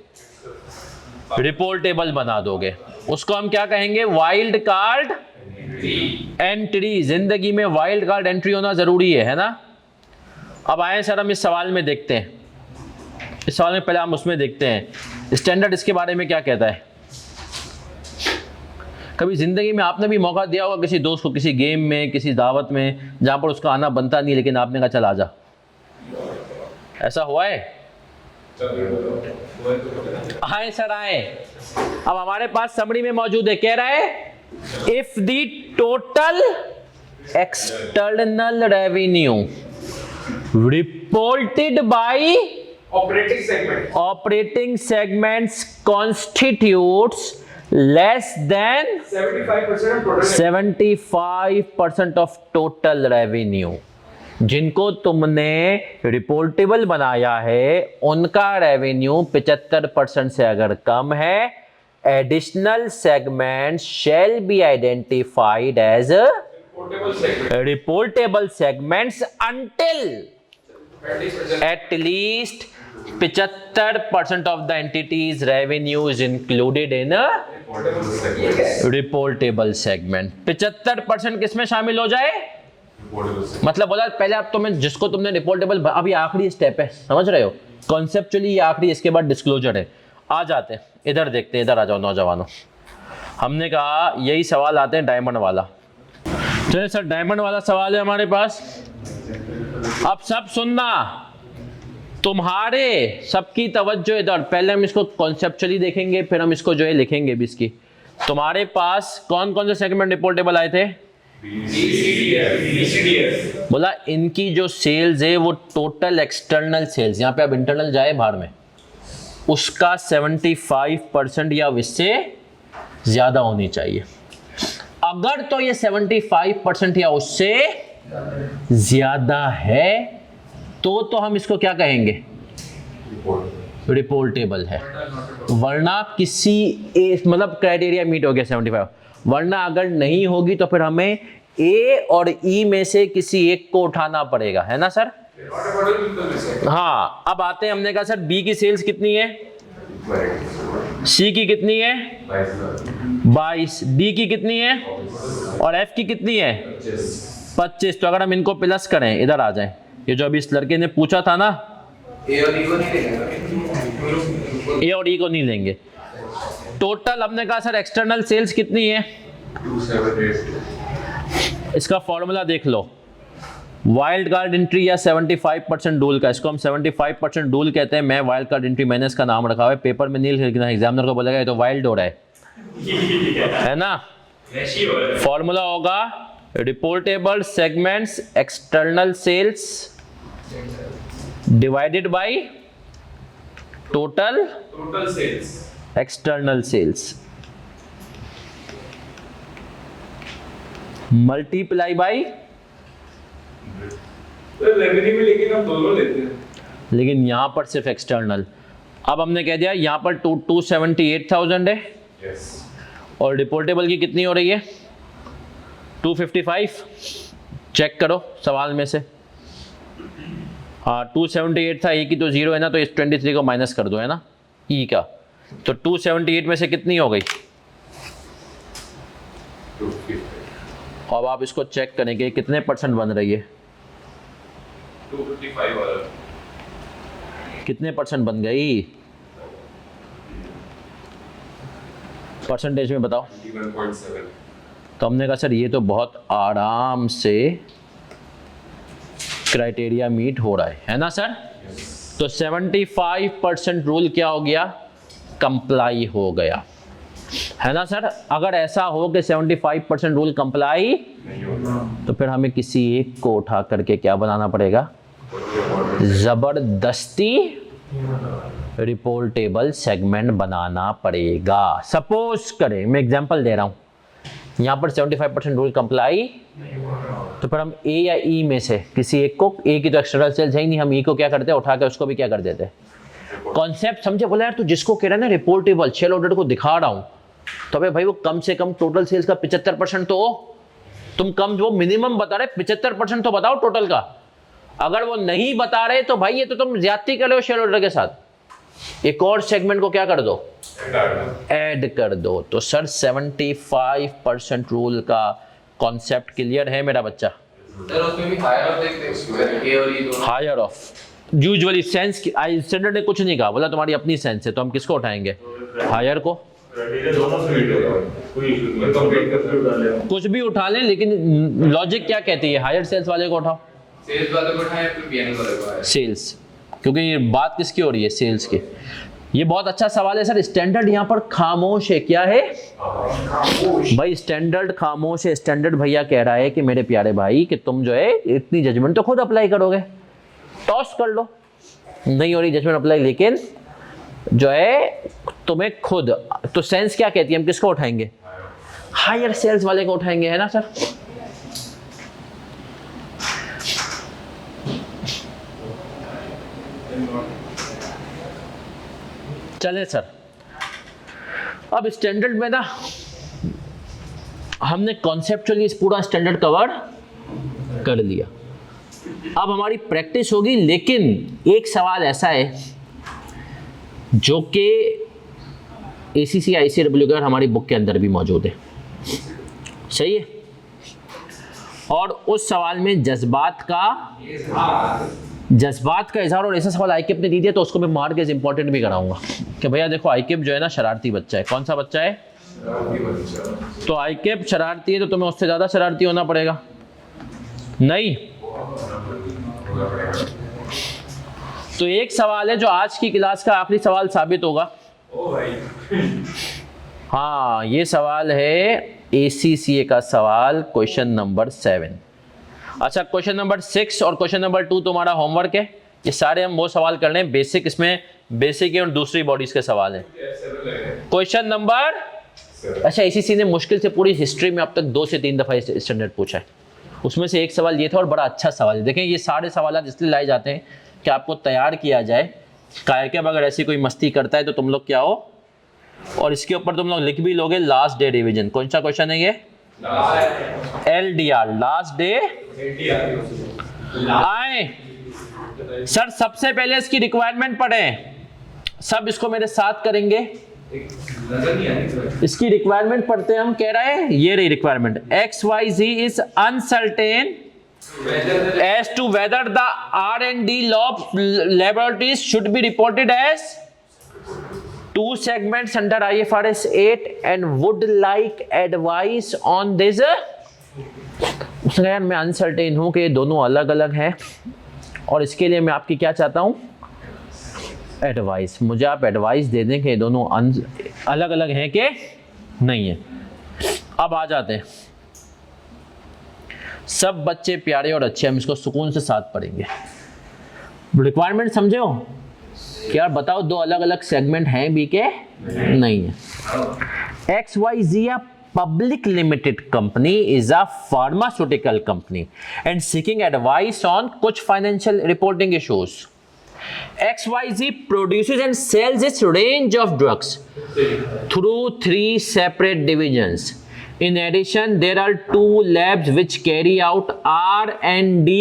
रिपोर्टेबल बना दोगे। उसको हम क्या कहेंगे? Wild card entry. जिंदगी में वाइल्ड कार्ड एंट्री होना जरूरी है ना? अब आए सर हम इस सवाल में देखते हैं। इस सवाल में पहले हम उसमें देखते हैं स्टैंडर्ड इसके बारे में क्या कहता है। कभी जिंदगी में आपने भी मौका दिया होगा किसी दोस्त को, किसी गेम में, किसी दावत में, जहां पर उसका आना बनता नहीं, लेकिन आपने कहा चल आजा। ऐसा हुआ है? आए सर आए। अब हमारे पास समरी में मौजूद है, कह रहा है if the total external revenue reported by operating segments constitutes less than 75% of total revenue। जिनको तुमने रिपोर्टेबल बनाया है उनका रेवेन्यू 75% से अगर कम है, additional segment shall be identified as reportable segments until at least 75% of the entity's revenue is included in a reportable segment. 75% किसमें शामिल हो जाए? मतलब बोला पहले अब तुम्हें जिसको तुमने रिपोर्टेबल, अभी आखिरी स्टेप है, समझ रहे हो? कॉन्सेप्चुअली ये आखिरी, इसके बाद डिस्क्लोजर है। आ जाते हैं इधर, देखते हैं, इधर आ जाओ नौजवानों। हमने कहा यही सवाल आते हैं डायमंड वाला। चलिए सर डायमंड वाला सवाल है हमारे पास। अब सब सुनना, तुम्हारे सबकी तवज्जो इधर। पहले हम इसको कॉन्सेप्चुअली देखेंगे, फिर हम इसको जो है लिखेंगे भी इसकी। तुम्हारे पास कौन कौन से सेगमेंट रिपोर्टेबल आए थे? बोला इनकी जो सेल्स है वो टोटल एक्सटर्नल सेल्स, यहाँ पे अब इंटरनल जाए बाहर में, उसका 75% या इससे ज्यादा होनी चाहिए। अगर तो ये 75% या उससे ज्यादा है तो हम इसको क्या कहेंगे, रिपोर्टेबल है। वरना किसी मतलब क्राइटेरिया मीट हो गया 75, वरना अगर नहीं होगी तो फिर हमें ए और ई में से किसी एक को उठाना पड़ेगा, है ना सर। हाँ, अब आते हैं, हमने कहा सर बी की सेल्स कितनी है, सी की कितनी है 22, डी की कितनी है और एफ की कितनी है 25। तो अगर हम इनको प्लस करें, इधर आ जाएं, ये जो अभी इस लड़के ने पूछा था ना, ए और ई को नहीं लेंगे। टोटल हमने कहा सर एक्सटर्नल सेल्स कितनी है, 278। इसका फॉर्मूला देख लो, वाइल्ड कार्ड एंट्री या 75% डूल का, इसको हम 75% डूल कहते हैं। मैं वाइल्ड कार्ड एंट्री, मैंने इसका नाम रखा हुआ है, पेपर में नहीं लिखना, एग्जामिनर को बोलेगा ये तो वाइल्ड हो रहा है ना। फॉर्मूला होगा reportable segments external sales divided by total sales external sales multiply by, revenue में लेकिन हम दोनों लेते हैं, लेकिन यहां पर सिर्फ एक्सटर्नल। अब हमने कह दिया यहां पर 278,000 है और रिपोर्टेबल की कितनी हो रही है 255। चेक करो सवाल में से, हाँ 278 था, ए की तो जीरो है ना, तो इस 23 को माइनस कर दो, है ना ई का, तो 278 में से कितनी हो गई। अब आप इसको चेक करेंगे कितने परसेंट बन रही है, 255 वाला कितने परसेंट बन गई, परसेंटेज में बताओ। 21.7। तो हमने कहा सर ये तो बहुत आराम से क्राइटेरिया मीट हो रहा है ना सर। तो 75% रूल क्या हो गया, कंप्लाई हो गया, है ना सर। अगर ऐसा हो कि 75% रूल कंप्लाई तो फिर हमें किसी एक को उठा करके क्या बनाना पड़ेगा, जबरदस्ती रिपोर्टेबल सेगमेंट बनाना पड़ेगा। सपोज करें, मैं एग्जांपल दे रहा हूं, यहां पर 75% रूल कंप्लाई, तो फिर हम ए या ई में से किसी एक को, ए की तो एक्सटर्नल सेल्स है ही नहीं, हम ई को क्या करते हैं, उठा के उसको भी क्या कर देते हैं, कॉन्सेप्ट समझे। बोला यार तू जिसको कह रहा है ना रिपोर्टेबल, शेयर होल्डर को दिखा रहा हूं, तो भाई वो कम से कम टोटल सेल्स का 75% तो हो, तुम कम जो मिनिमम बता रहे 75% तो बताओ टोटल का। अगर वो नहीं बता रहे तो भाई ये तो तुम ज्यादती कर रहे हो शेयर होल्डर के साथ। एक और सेगमेंट को क्या कर दो, ऐड कर दो। तो सर 75% रूल का कॉन्सेप्ट क्लियर है मेरा बच्चा। सर उसमें भी हायर ऑफ देखते हैं, ए और ई दोनों हायर ऑफ यूजुअली सेंस की, आई स्टैंडर्ड ने कुछ नहीं कहा, बोला तुम्हारी अपनी सेंस है, तो हम किसको उठाएंगे, हायर को। कुछ भी उठा लें, लेकिन लॉजिक क्या कहती है, हायर सेल्स वाले को उठाओ, सेल्स वाले को उठाएं फिर पीएनएल वाले को आए सेल्स, क्योंकि ये बात किसकी हो रही है, सेल्स की। ये बहुत अच्छा सवाल है सर। स्टैंडर्ड यहाँ पर खामोश है, क्या है भाई, स्टैंडर्ड खामोश है। स्टैंडर्ड भैया कह रहा है कि मेरे प्यारे भाई कि तुम जो है इतनी जजमेंट तो खुद अप्लाई करोगे, टॉस कर लो, नहीं हो रही जजमेंट अप्लाई, लेकिन जो है तुम्हें खुद, तो सेंस क्या कहती है, हम किसको उठाएंगे, हायर सेल्स वाले को उठाएंगे, है ना सर। चले सर, अब स्टैंडर्ड में ना हमने कॉन्सेप्चुअली इस पूरा स्टैंडर्ड कवर कर लिया। अब हमारी प्रैक्टिस होगी, लेकिन एक सवाल ऐसा है जो कि ACC ICAEE का हमारी बुक के अंदर भी मौजूद है, सही है। और उस सवाल में जज्बात का इजहार, और ऐसा सवाल आईकेप ने दी दिया तो उसको मैं मार्क एज इंपॉर्टेंट भी कराऊंगा कि भैया देखो आईकेप जो है ना शरारती बच्चा है। कौन सा बच्चा है, तो आईकेप शरारती है तो तुम्हें उससे ज्यादा शरारती होना पड़ेगा, नहीं। तो एक सवाल है जो आज की क्लास का आखिरी सवाल साबित होगा। हाँ, ये सवाल है ACCA का सवाल क्वेश्चन नंबर 7। अच्छा, क्वेश्चन नंबर 6 और क्वेश्चन नंबर 2 तुम्हारा होमवर्क है। ये सारे हम वो सवाल कर रहे हैं बेसिक, इसमें बेसिक है और दूसरी बॉडीज के सवाल हैं। क्वेश्चन नंबर, अच्छा ACCA ने मुश्किल से पूरी हिस्ट्री में अब तक 2 से 3 दफा स्टैंडर्ड पूछा है, उसमें से एक सवाल ये था और बड़ा अच्छा सवाल है। देखें, ये सारे सवाल इसलिए लाए जाते हैं कि आपको तैयार किया जाए। कायरकेब अगर ऐसी कोई मस्ती करता है तो तुम लोग क्या हो, और इसके ऊपर तुम लोग लिख भी लोगे लास्ट डे रिवीजन। कौन सा क्वेश्चन है ये? LDR, last day. आए सर, सबसे पहले इसकी रिक्वायरमेंट पढ़ें, सब इसको मेरे साथ करेंगे। इसकी रिक्वायरमेंट पढ़ते हैं हम। कह रहा है ये रही requirement, XYZ is uncertain as to whether the R&D laboratories should be reported as 2 segments under IFRS 8 and would like advice on this। उसने कहा यार मैं अनसर्टेन हूं कि ये दोनों अलग अलग हैं और इसके लिए मैं आपकी क्या चाहता हूं, एडवाइस। मुझे आप एडवाइस दे दें कि ये दोनों अलग अलग हैं कि नहीं है। अब आ जाते हैं, सब बच्चे प्यारे और अच्छे, हम इसको सुकून से साथ पढ़ेंगे। रिक्वायरमेंट समझे हो कि यार बताओ दो अलग अलग सेगमेंट हैं भी के नहीं है। XYZ public limited company is a pharmaceutical company and seeking advice on कुछ financial reporting issues। XYZ produces and sells its range of drugs through 3 separate divisions. In addition, there are 2 labs which carry out R&D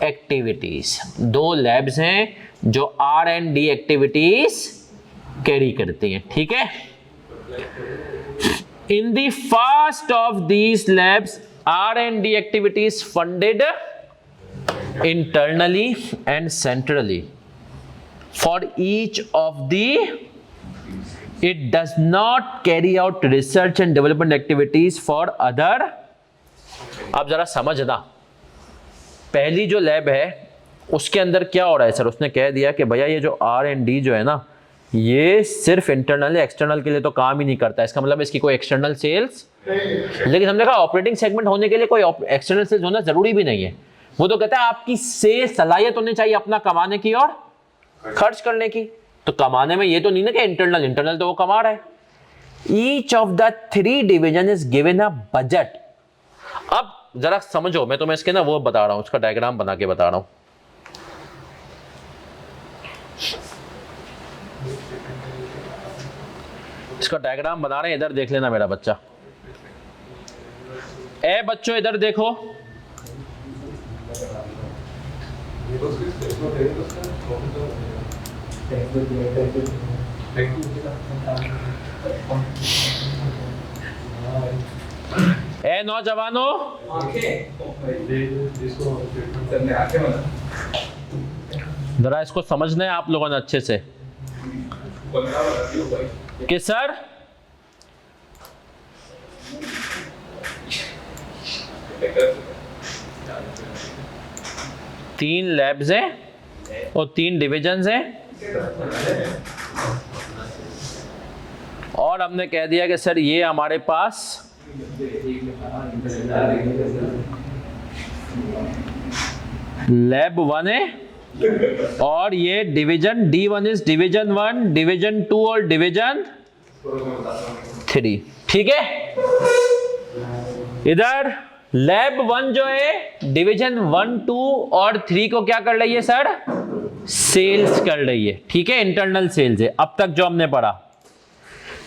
activities। 2 labs हैं जो R&D activities carry करती हैं, ठीक है। In the first of these labs, R&D activities funded internally and centrally. For each of the, it does not carry out research and development activities for other। अब जरा समझना, पहली जो लैब है उसके अंदर क्या हो रहा है सर, उसने कह दिया कि भैया ये जो R&D जो है ना, ये सिर्फ इंटरनल एक्सटर्नल के लिए तो काम ही नहीं करता। इसका मतलब इसकी कोई एक्सटर्नल सेल्स, लेकिन हमने कहा ऑपरेटिंग सेगमेंट होने के लिए कोई एक्सटर्नल सेल्स होना जरूरी भी नहीं है। वो तो कहता है आपकी सेल्स सलाहियत होनी चाहिए अपना कमाने की और खर्च करने की। तो कमाने में ये तो नहीं ना कि इंटरनल तो वो कमा रहा है। Each of the 3 division is given a budget. अब जरा समझो, मैं तुम्हें इसके ना वो बता रहा हूं, उसका डायग्राम बना के बता रहा हूं। इसका डायग्राम बना रहे हैं, इधर देख लेना मेरा बच्चा। ए बच्चों इधर देखो, ए नौजवानों, जरा इसको समझना है आप लोगों ने अच्छे से कि सर तीन लैब्स हैं और 3 डिविजन्स हैं, और हमने कह दिया कि सर ये हमारे पास लैब 1 है और ये division D1 is division 1, division 2 और डिवीजन 3, ठीक है। इधर लैब 1 जो है डिवीजन 1, 2 और 3 को क्या कर रही है सर, सेल्स कर रही है, ठीक है, इंटरनल सेल्स है अब तक जो हमने पढ़ा।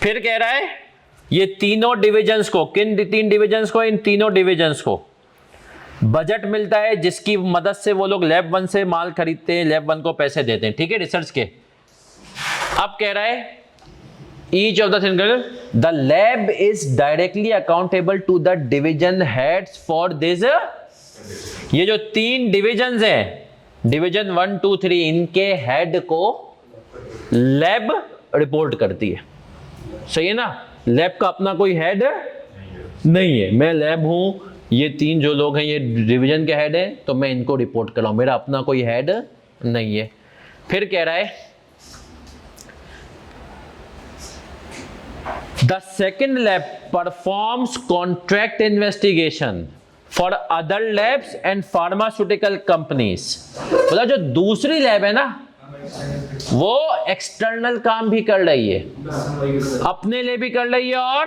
फिर कह रहा है ये तीनों डिविजन्स को, किन 3 डिविजन्स को, इन तीनों डिविजन्स को बजट मिलता है जिसकी मदद से वो लोग लैब 1 से माल खरीदते हैं, लैब 1 को पैसे देते हैं, ठीक है, रिसर्च के। अब कह रहा है each of the single, the lab is directly accountable to the division heads for this। ये जो 3 डिविजन्स हैं, डिवीजन 1, 2, 3, इनके हेड को लैब रिपोर्ट करती है, सही है ना। लैब का अपना कोई हेड नहीं है, मैं लैब हूं, ये 3 जो लोग हैं ये डिवीजन के हेड हैं, तो मैं इनको रिपोर्ट कर रहा हूं, मेरा अपना कोई हेड नहीं है। फिर कह रहा है The second lab performs contract investigation for other labs and pharmaceutical companies. मतलब जो दूसरी लैब है ना, वो एक्सटर्नल काम भी कर रही है, अपने लिए भी कर रही है, और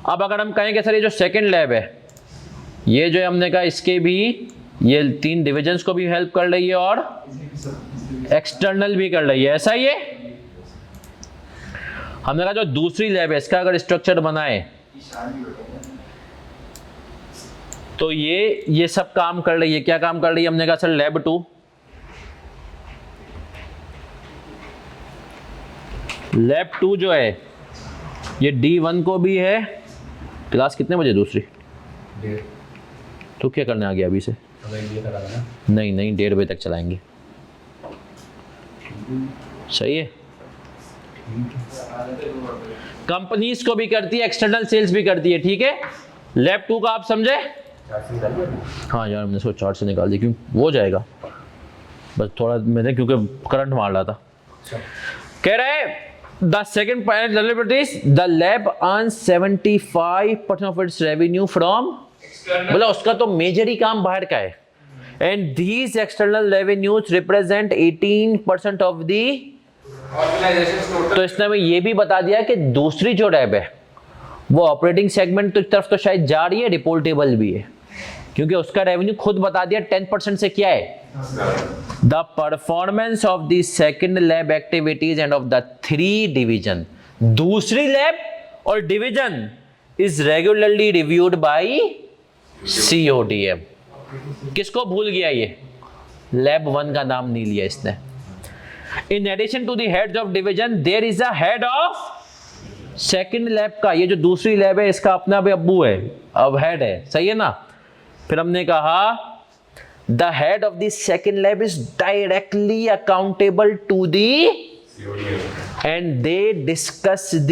अब अगर हम कहें कि सर ये जो सेकंड लैब है, ये जो हमने कहा इसके भी ये 3 डिविजन्स को भी हेल्प कर रही है और एक्सटर्नल भी कर रही है, ऐसा ही है। हमने कहा जो दूसरी लैब है इसका अगर स्ट्रक्चर बनाए तो ये सब काम कर रही है। क्या काम कर रही है? हमने कहा सर लैब 2, लैब 2 जो है ये D1 को भी है। क्लास कितने बजे दूसरी? तो क्या करने आ गया अभी से? नहीं 1:30 बजे तक चलाएंगे। सही है। कंपनीज को भी करती है, एक्सटर्नल सेल्स भी करती है, ठीक है। लैब 2 का आप समझे? हाँ यार हमने इसको चार्ट से निकाल दिया क्योंकि वो जाएगा, बस थोड़ा मैंने क्योंकि करंट मार रहा था। कह रहे the second point the lab earn 75% of its revenue from, मतलब उसका तो मेजर ही काम बाहर का है। And these external revenues represent 18% of the. तो इसने हमें ये भी बता दिया कि दूसरी जो लैब है वो ऑपरेटिंग सेगमेंट की तरफ तो शायद जा रही है, रिपोर्टेबल भी है, क्योंकि उसका रेवेन्यू खुद बता दिया 10% से क्या है। The performance of the second lab activities end of the 3 division, दूसरी लैब और division is regularly reviewed by CODM। किसको भूल गया ये? लैब 1 का नाम नहीं लिया इसने। In addition to the heads of division there is a head of second lab का, ये जो दूसरी लैब है इसका अपना भी अब्बू है, अब हेड है, सही है ना। फिर हमने कहा the head of the second lab is directly accountable to the and they discuss the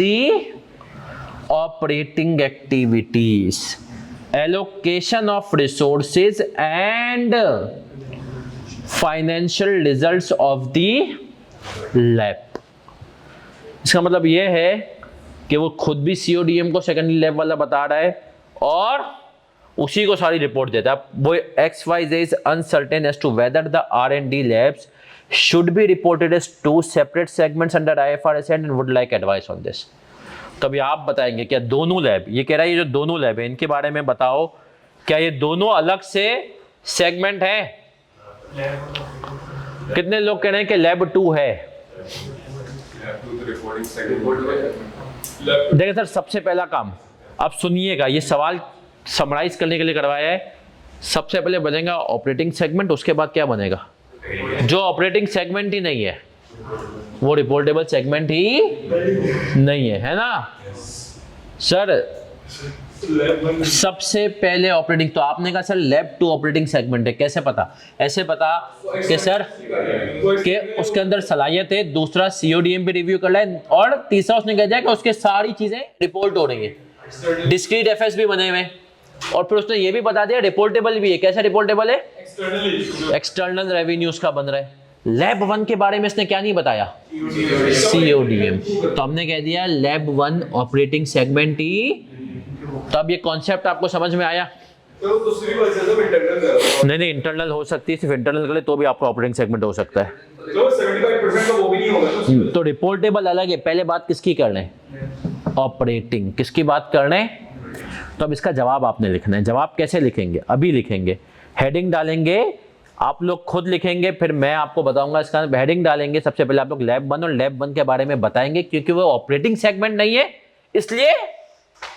operating activities, allocation of resources and financial results of the lab. इसका मतलब यह है कि वो खुद भी CODM को सेकेंडरी लैब वाला बता रहा है और उसी को सारी रिपोर्ट देता है। वो XYZ is uncertain as to whether the R&D labs should be reported as 2 separate segments under IFRS and would like advice on this। तो अभी आप बताएंगे क्या दोनों लैब, ये कह रहा है ये जो दोनों लैब है इनके बारे में बताओ, क्या ये दोनों अलग से सेगमेंट है? कितने लोग कह रहे हैं कि लैब 2 है? देखिए सर, सबसे पहला काम अब सुनिएगा, ये सवाल समराइज करने के लिए करवाया है। सबसे पहले बनेगा ऑपरेटिंग सेगमेंट, उसके बाद क्या बनेगा? जो ऑपरेटिंग सेगमेंट ही नहीं है वो रिपोर्टेबल सेगमेंट ही नहीं है ना सर। सबसे पहले ऑपरेटिंग, तो आपने कहा सर लैब 2 ऑपरेटिंग सेगमेंट है, कैसे पता? ऐसे पता कि सर कि उसके अंदर सलाहियत है, दूसरा CODM पे रिव्यू कर रहा है, और तीसरा उसने कह दिया कि उसके सारी चीजें रिपोर्ट हो रही है, डिस्क्रीट FS भी बने हुए हैं, और फिर उसने ये भी बता दिया रिपोर्टेबल भी है। कैसे रिपोर्टेबल है? एक्सटर्नल रेवेन्यूज का बन रहा है। लैब 1 के बारे में इसने क्या नहीं बताया? CODM। तो हमने कह दिया लैब 1 ऑपरेटिंग सेगमेंट ही। तो अब ये कॉन्सेप्ट आपको समझ में आया? तो दूसरी वजह तो इंटरनल नहीं इंटरनल हो सकती है, सिर्फ इंटरनल के लिए तो भी आपका ऑपरेटिंग सेगमेंट हो सकता है। तो 75% का वो भी नहीं होगा तो रिपोर्टेबल अलग है। पहले बात किसकी करना है? ऑपरेटिंग। किसकी बात करना है? तो अब इसका जवाब आपने लिखना है। जवाब कैसे लिखेंगे? अभी लिखेंगे, हेडिंग डालेंगे, आप लोग खुद लिखेंगे, फिर मैं आपको बताऊंगा। इसका हेडिंग डालेंगे, सबसे पहले आप लोग लैब 1 और लैब 1 के बारे में बताएंगे, क्योंकि वो ऑपरेटिंग सेगमेंट नहीं है इसलिए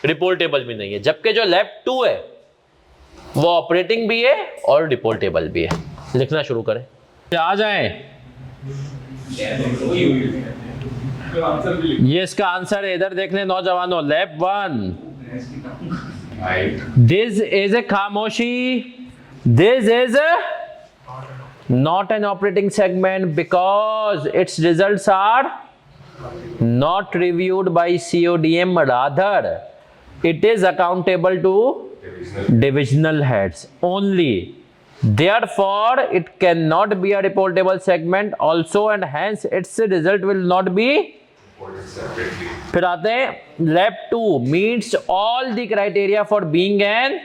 रिपोर्टेबल भी नहीं है, जबकि जो लैब 2 है वो ऑपरेटिंग भी है और रिपोर्टेबल भी है। लिखना शुरू करें, आ जाए। ये इसका आंसर है, इधर देख लें नौजवानों। लैब 1, दिस इज ए खामोशी, this is not an operating segment because its results are not reviewed by CODM, rather it is accountable to divisional heads only. Therefore it cannot be a reportable segment also, and hence its result will not be reported separately. फिर आते हैं lab 2 meets all the criteria for being an,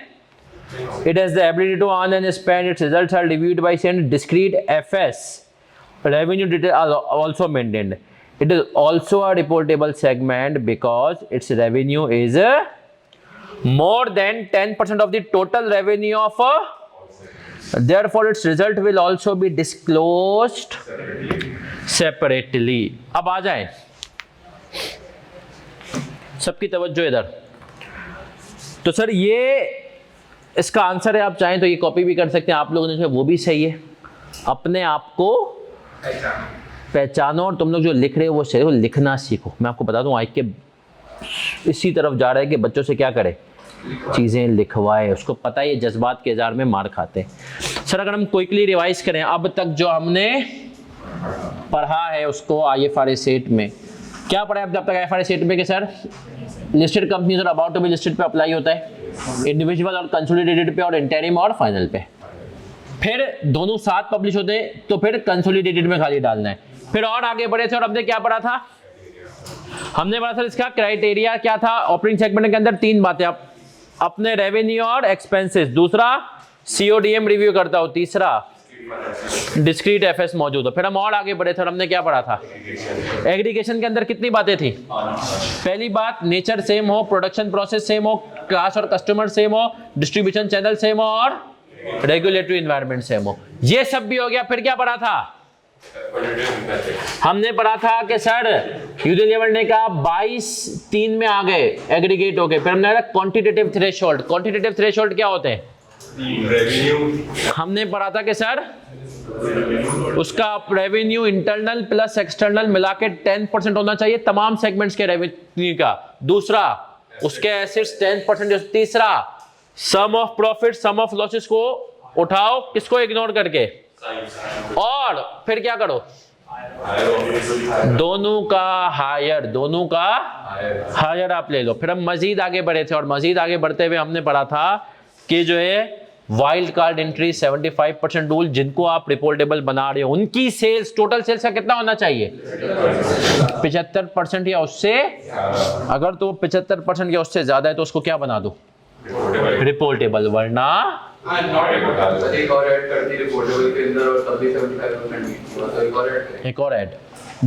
it has the ability to earn and spend, its results are reviewed by send discrete FS, revenue detail are also maintained. It is also a reportable segment because its revenue is more than 10% of the total revenue of a, therefore its result will also be disclosed separately. अब आ जाए सबकी तवज्जो इधर। तो sir ये इसका answer है, आप चाहें तो ये कॉपी भी कर सकते हैं, आप लोगों ने जो वो भी सही है। अपने आप को पहचानो और तुम लोग जो लिख रहे हो वो सही हो, लिखना सीखो। मैं आपको बता दूं, आई के इसी तरफ जा रहा है कि बच्चों से क्या करे, चीज़ें लिखवाए। उसको पता है ये जज्बात के इज़हार में मार खाते हैं। सर अगर हम क्विकली रिवाइज करें अब तक जो हमने पढ़ा है उसको IFRS 8 में, क्या पढ़ा है अब तक IFRS 8 में कि सर लिस्टेड कंपनीज और अबाउट टू बी लिस्टेड पे अप्लाई होता है, इंडिविजुअल और कंसोलिडेटेड पे और इंटरिम और फाइनल पे। फिर दोनों साथ पब्लिश होते तो फिर कंसोलिडेटेड में खाली डालना है। फिर और आगे बढ़े थे और हमने क्या पढ़ा था, हमने पढ़ा था इसका क्राइटेरिया क्या था। ऑपरेटिंग सेगमेंट के अंदर 3 बातें, अपने रेवेन्यू और एक्सपेंसेस, दूसरा CODM रिव्यू करता हो, तीसरा डिस्क्रीट FS मौजूद हो। फिर हम और आगे बढ़े थे और हमने क्या पढ़ा था, एग्रीगेशन के अंदर कितनी बातें थी। पहली बात, नेचर सेम हो, प्रोडक्शन प्रोसेस सेम हो, क्लास और कस्टमर सेम हो, डिस्ट्रीब्यूशन चैनल सेम हो और रेगुलेटरी एनवायरनमेंट सेम हो। ये सब भी हो गया। फिर क्या पढ़ा था, हमने पढ़ा था कि सर यूनिलेवर ने कहा 22-3 में आ गए, एग्रीगेट हो गए। फिर हमने क्वांटिटेटिव थ्रेशोल्ड, क्वांटिटेटिव थ्रेशोल्ड क्या होते हैं, रेवेन्यू हमने पढ़ा था कि सर उसका रेवेन्यू इंटरनल प्लस एक्सटर्नल मिला के 10% होना चाहिए तमाम सेगमेंट्स के रेवेन्यू का। दूसरा उसके एसेट्स 10%। तीसरा sum of profit sum of losses को उठाओ, किसको इग्नोर करके, और फिर क्या करो, दोनों का हायर, दोनों का हायर आप ले लो। फिर हम मजीद आगे बढ़े थे और मजीद आगे बढ़ते हुए हमने पढ़ा था कि जो है वाइल्ड कार्ड एंट्री 75% रूल, जिनको आप रिपोर्टेबल बना रहे हो उनकी सेल्स, टोटल सेल्स का कितना होना चाहिए, 75% या उससे। अगर तो 75% या उससे ज्यादा है तो उसको क्या बना दो, रिपोर्टेबल, वरना एक और ऐड कर दी रिपोर्टेबल के अंदर और तभी 75% तो एक और ऐड।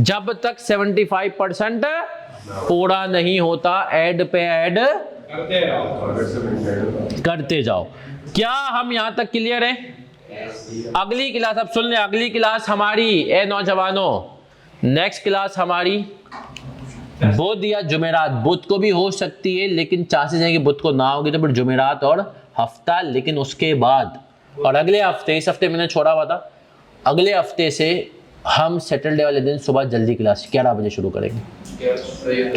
जब तक 75% पूरा नहीं होता ऐड पे ऐड करते जाओ। क्या हम यहां तक क्लियर हैं? अगली क्लास, अब सुन ले, अगली क्लास हमारी ए नौजवानों, नेक्स्ट क्लास हमारी बुध या जुमेरात। बुध को भी हो सकती है लेकिन चांसेस है कि बुध को ना होगी, तो फिर जुमेरात और हफ्ता। लेकिन उसके बाद और अगले हफ्ते, इस हफ्ते मैंने छोड़ा हुआ था, अगले हफ्ते से हम सैटरडे वाले दिन सुबह जल्दी क्लास 11 बजे शुरू करेंगे।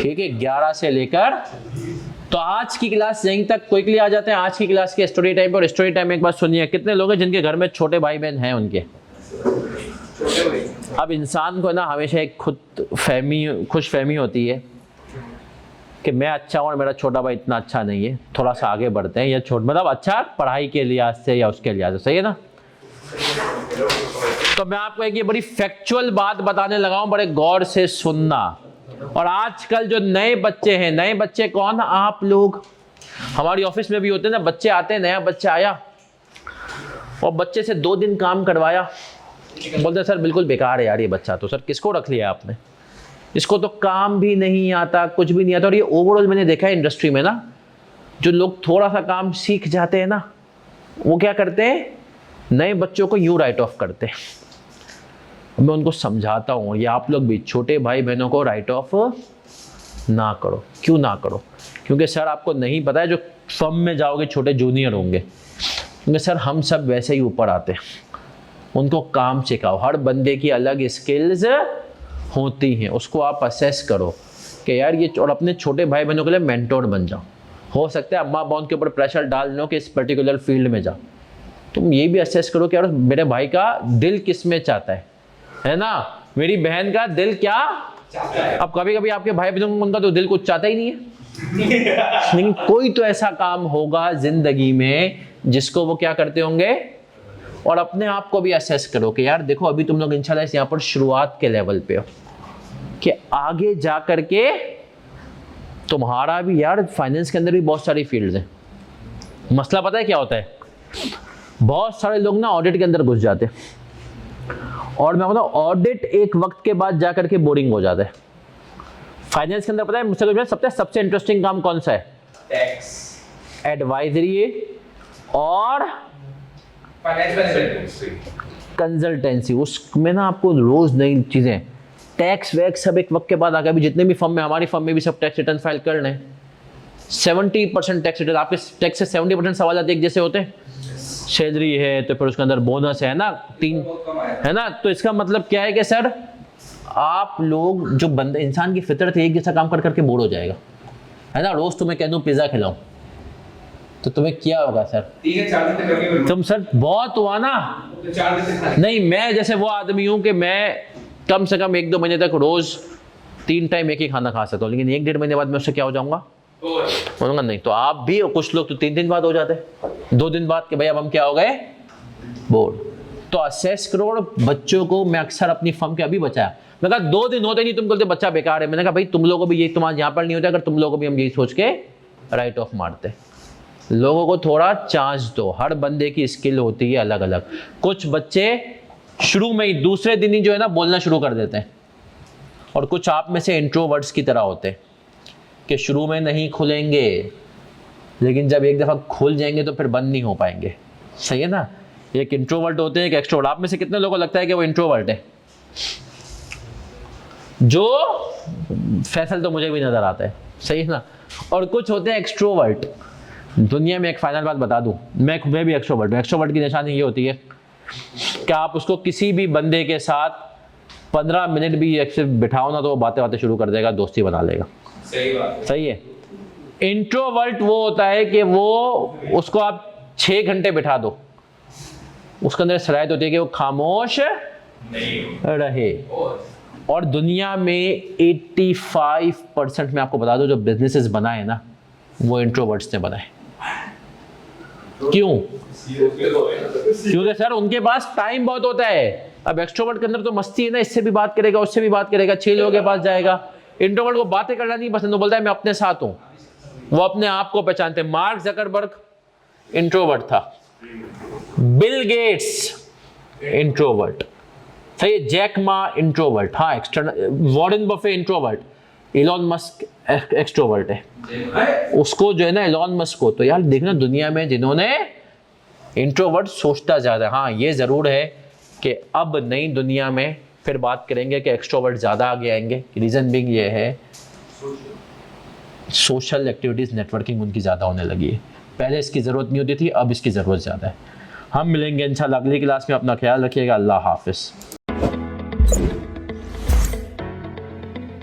ठीक है, 11 से लेकर। तो आज की क्लास यहीं तक क्विकली आ जाते हैं आज की क्लास के स्टोरी टाइम पे। और स्टोरी टाइम में एक बात सुनिए, कितने लोग हैं जिनके घर में छोटे भाई बहन हैं उनके? अब इंसान को ना हमेशा एक खुश फहमी होती है कि मैं अच्छा हूँ और मेरा छोटा भाई इतना अच्छा नहीं है, थोड़ा सा आगे बढ़ते हैं, या मतलब अच्छा पढ़ाई के लिहाज से या उसके लिहाज से, सही है ना। तो मैं आपको एक ये बड़ी फैक्चुअल बात बताने लगा हूं, बड़े गौर से सुनना। और आजकल जो नए बच्चे हैं, नए बच्चे कौन, आप लोग, हमारी ऑफिस में भी होते हैं ना, बच्चे आते हैं, नया बच्चा आया और बच्चे से 2 दिन काम करवाया, बोलते सर बिल्कुल बेकार है यार ये बच्चा, तो सर किसको रख लिया आपने, इसको तो काम भी नहीं आता, कुछ भी नहीं आता। और ये ओवरऑल मैंने देखा है इंडस्ट्री में ना, जो लोग थोड़ा सा काम सीख जाते हैं ना, वो क्या करते हैं, नए बच्चों को यूं राइट ऑफ करते हैं। मैं उनको समझाता हूँ, ये आप लोग भी छोटे भाई बहनों को राइट ऑफ ना करो। क्यों ना करो? क्योंकि सर आपको नहीं पता है, जो फर्म में जाओगे छोटे जूनियर होंगे, क्योंकि सर हम सब वैसे ही ऊपर आते हैं। उनको काम सिखाओ, हर बंदे की अलग स्किल्स होती हैं, उसको आप असेस करो कि यार ये, और अपने छोटे भाई बहनों के लिए मेंटोर बन जाओ। हो सकता है अम्मा बाउन के ऊपर प्रेशर डाल लो कि इस पर्टिकुलर फील्ड में जाओ, तुम ये भी असेस करो कि यार मेरे भाई का दिल किस में चाहता है ना, मेरी बहन का दिल क्या चाहता है। अब कभी कभी आपके भाई बहनों उनका तो दिल कुछ चाहता ही नहीं है लेकिन कोई तो ऐसा काम होगा जिंदगी में जिसको वो क्या करते होंगे। और अपने आप को भी असेस करो कि यार देखो अभी तुम लोग इंशाल्लाह यहाँ पर शुरुआत के लेवल पे हो, कि आगे जा करके तुम्हारा भी यार फाइनेंस के अंदर भी बहुत सारी फील्ड्स हैं। मसला पता है क्या होता है, बहुत सारे लोग ना ऑडिट के अंदर घुस जाते हैं और मैं बताऊं ऑडिट एक वक्त के बाद जा करके बोरिंग हो जाता है। फाइनेंस के अंदर पता है मुझसे सबसे इंटरेस्टिंग काम कौन सा है? टैक्स, एडवाइजरी और कंसल्टेंसी। उसमें ना आपको रोज नई चीजें, टैक्स वैक्स सब एक वक्त के बाद आ गया। अभी जितने भी फर्म में, हमारी फर्म में भी सब टैक्स रिटर्न फाइल कर लें। 70% टैक्स रिटर्न, आपके टैक्स से 70% सवाल एक जैसे होते हैं। सैलरी है तो फिर उसके अंदर बोनस है ना, 3 है ना। तो इसका मतलब क्या है कि सर आप लोग जो बंदे, इंसान की फितरत है एक जैसा काम कर करके बोर हो जाएगा, है ना। रोज तुम्हें कह दूं पिज्जा खिलाऊं तो तुम्हें क्या होगा सर? 3-4 दिन तक करके तुम सर बहुत हुआ ना। 4 दिन तक नहीं, मैं जैसे वो आदमी हूं कि मैं कम से कम 1-2 महीने तक रोज 3 टाइम एक ही खाना खा सकता हूँ, लेकिन 1-1.5 महीने बाद मैं उससे क्या हो जाऊंगा? बोलूंगा नहीं। तो आप भी, और कुछ लोग तो 3 दिन बाद हो जाते हैं, 2 दिन बाद कि भाई अब हम क्या हो गए? बोर्ड। तो 80 करोड़ बच्चों को मैं अक्सर अपनी फर्म के अभी बचाया। मैं कहा 2 दिन होते नहीं तुम बोलते बच्चा बेकार है। मैंने कहा भाई तुम लोगों को भी यही, तुम्हारे यहाँ पर नहीं होता, अगर तुम लोगों को भी हम यही सोच के राइट ऑफ मारते। लोगों को थोड़ा चांस दो, हर बंदे की स्किल होती है अलग अलग। कुछ बच्चे शुरू में ही, दूसरे दिन ही जो है ना बोलना शुरू कर देते हैं, और कुछ आप में से इंट्रोवर्ट्स की तरह होते हैं कि शुरू में नहीं खुलेंगे, लेकिन जब एक दफ़ा खुल जाएंगे तो फिर बंद नहीं हो पाएंगे। सही है ना। एक इंट्रोवर्ट होते हैं, एक एक्सट्रोवर्ट। आप में से कितने लोगों को लगता है कि वो इंट्रोवर्ट है? जो फैसल तो मुझे भी नजर आता है, सही है ना। और कुछ होते हैं एक्सट्रोवर्ट। दुनिया में एक फाइनल बात बता दूं, मैं भी एक्सट्रोवर्ट हूं। एक्सट्रोवर्ट की निशानी ये होती है कि आप उसको किसी भी बंदे के साथ 15 मिनट भी बिठाओ ना तो वो बातें बातें शुरू कर देगा, दोस्ती बना लेगा। सही बात। सही है। इंट्रोवर्ट वो होता है कि वो, उसको आप 6 घंटे बिठा दो, उसके अंदर शरायत होती है कि वो खामोश नहीं रहे। और दुनिया में 85% में आपको बता दो जो बिजनेसेस बनाए ना, वो इंट्रोवर्ट्स ने बनाए। क्यों? क्योंकि सर उनके पास टाइम बहुत होता है। अब एक्सट्रोवर्ट के अंदर तो मस्ती है ना, इससे भी बात करेगा, उससे भी बात करेगा, 6 लोगों के पास जाएगा। इंट्रोवर्ट को बातें करना नहीं पसंद, वो बोलता है मैं अपने साथ हूं। वो अपने आप को पहचानते हैं। मार्क जकरबर्ग इंट्रोवर्ट था, बिल गेट्स इंट्रोवर्ट, सही है, जैक मा इंट्रोवर्ट, हाँ external, Warren Buffett introvert, Elon Musk extrovert है। उसको जो है ना एलॉन मस्क को, तो यार देखना दुनिया में जिन्होंने, इंट्रोवर्ट सोचता ज्यादा। हाँ ये जरूर है कि अब नई दुनिया में फिर बात करेंगे कि एक्सट्रोवर्ट ज्यादा आगे आएंगे। रीजन बिग ये है, सोशल एक्टिविटीज, नेटवर्किंग उनकी ज्यादा होने लगी है। पहले इसकी जरूरत नहीं होती थी, अब इसकी जरूरत ज्यादा है। हम मिलेंगे इंशाल्लाह अगली क्लास में। अपना ख्याल रखिएगा। अल्लाह हाफिज।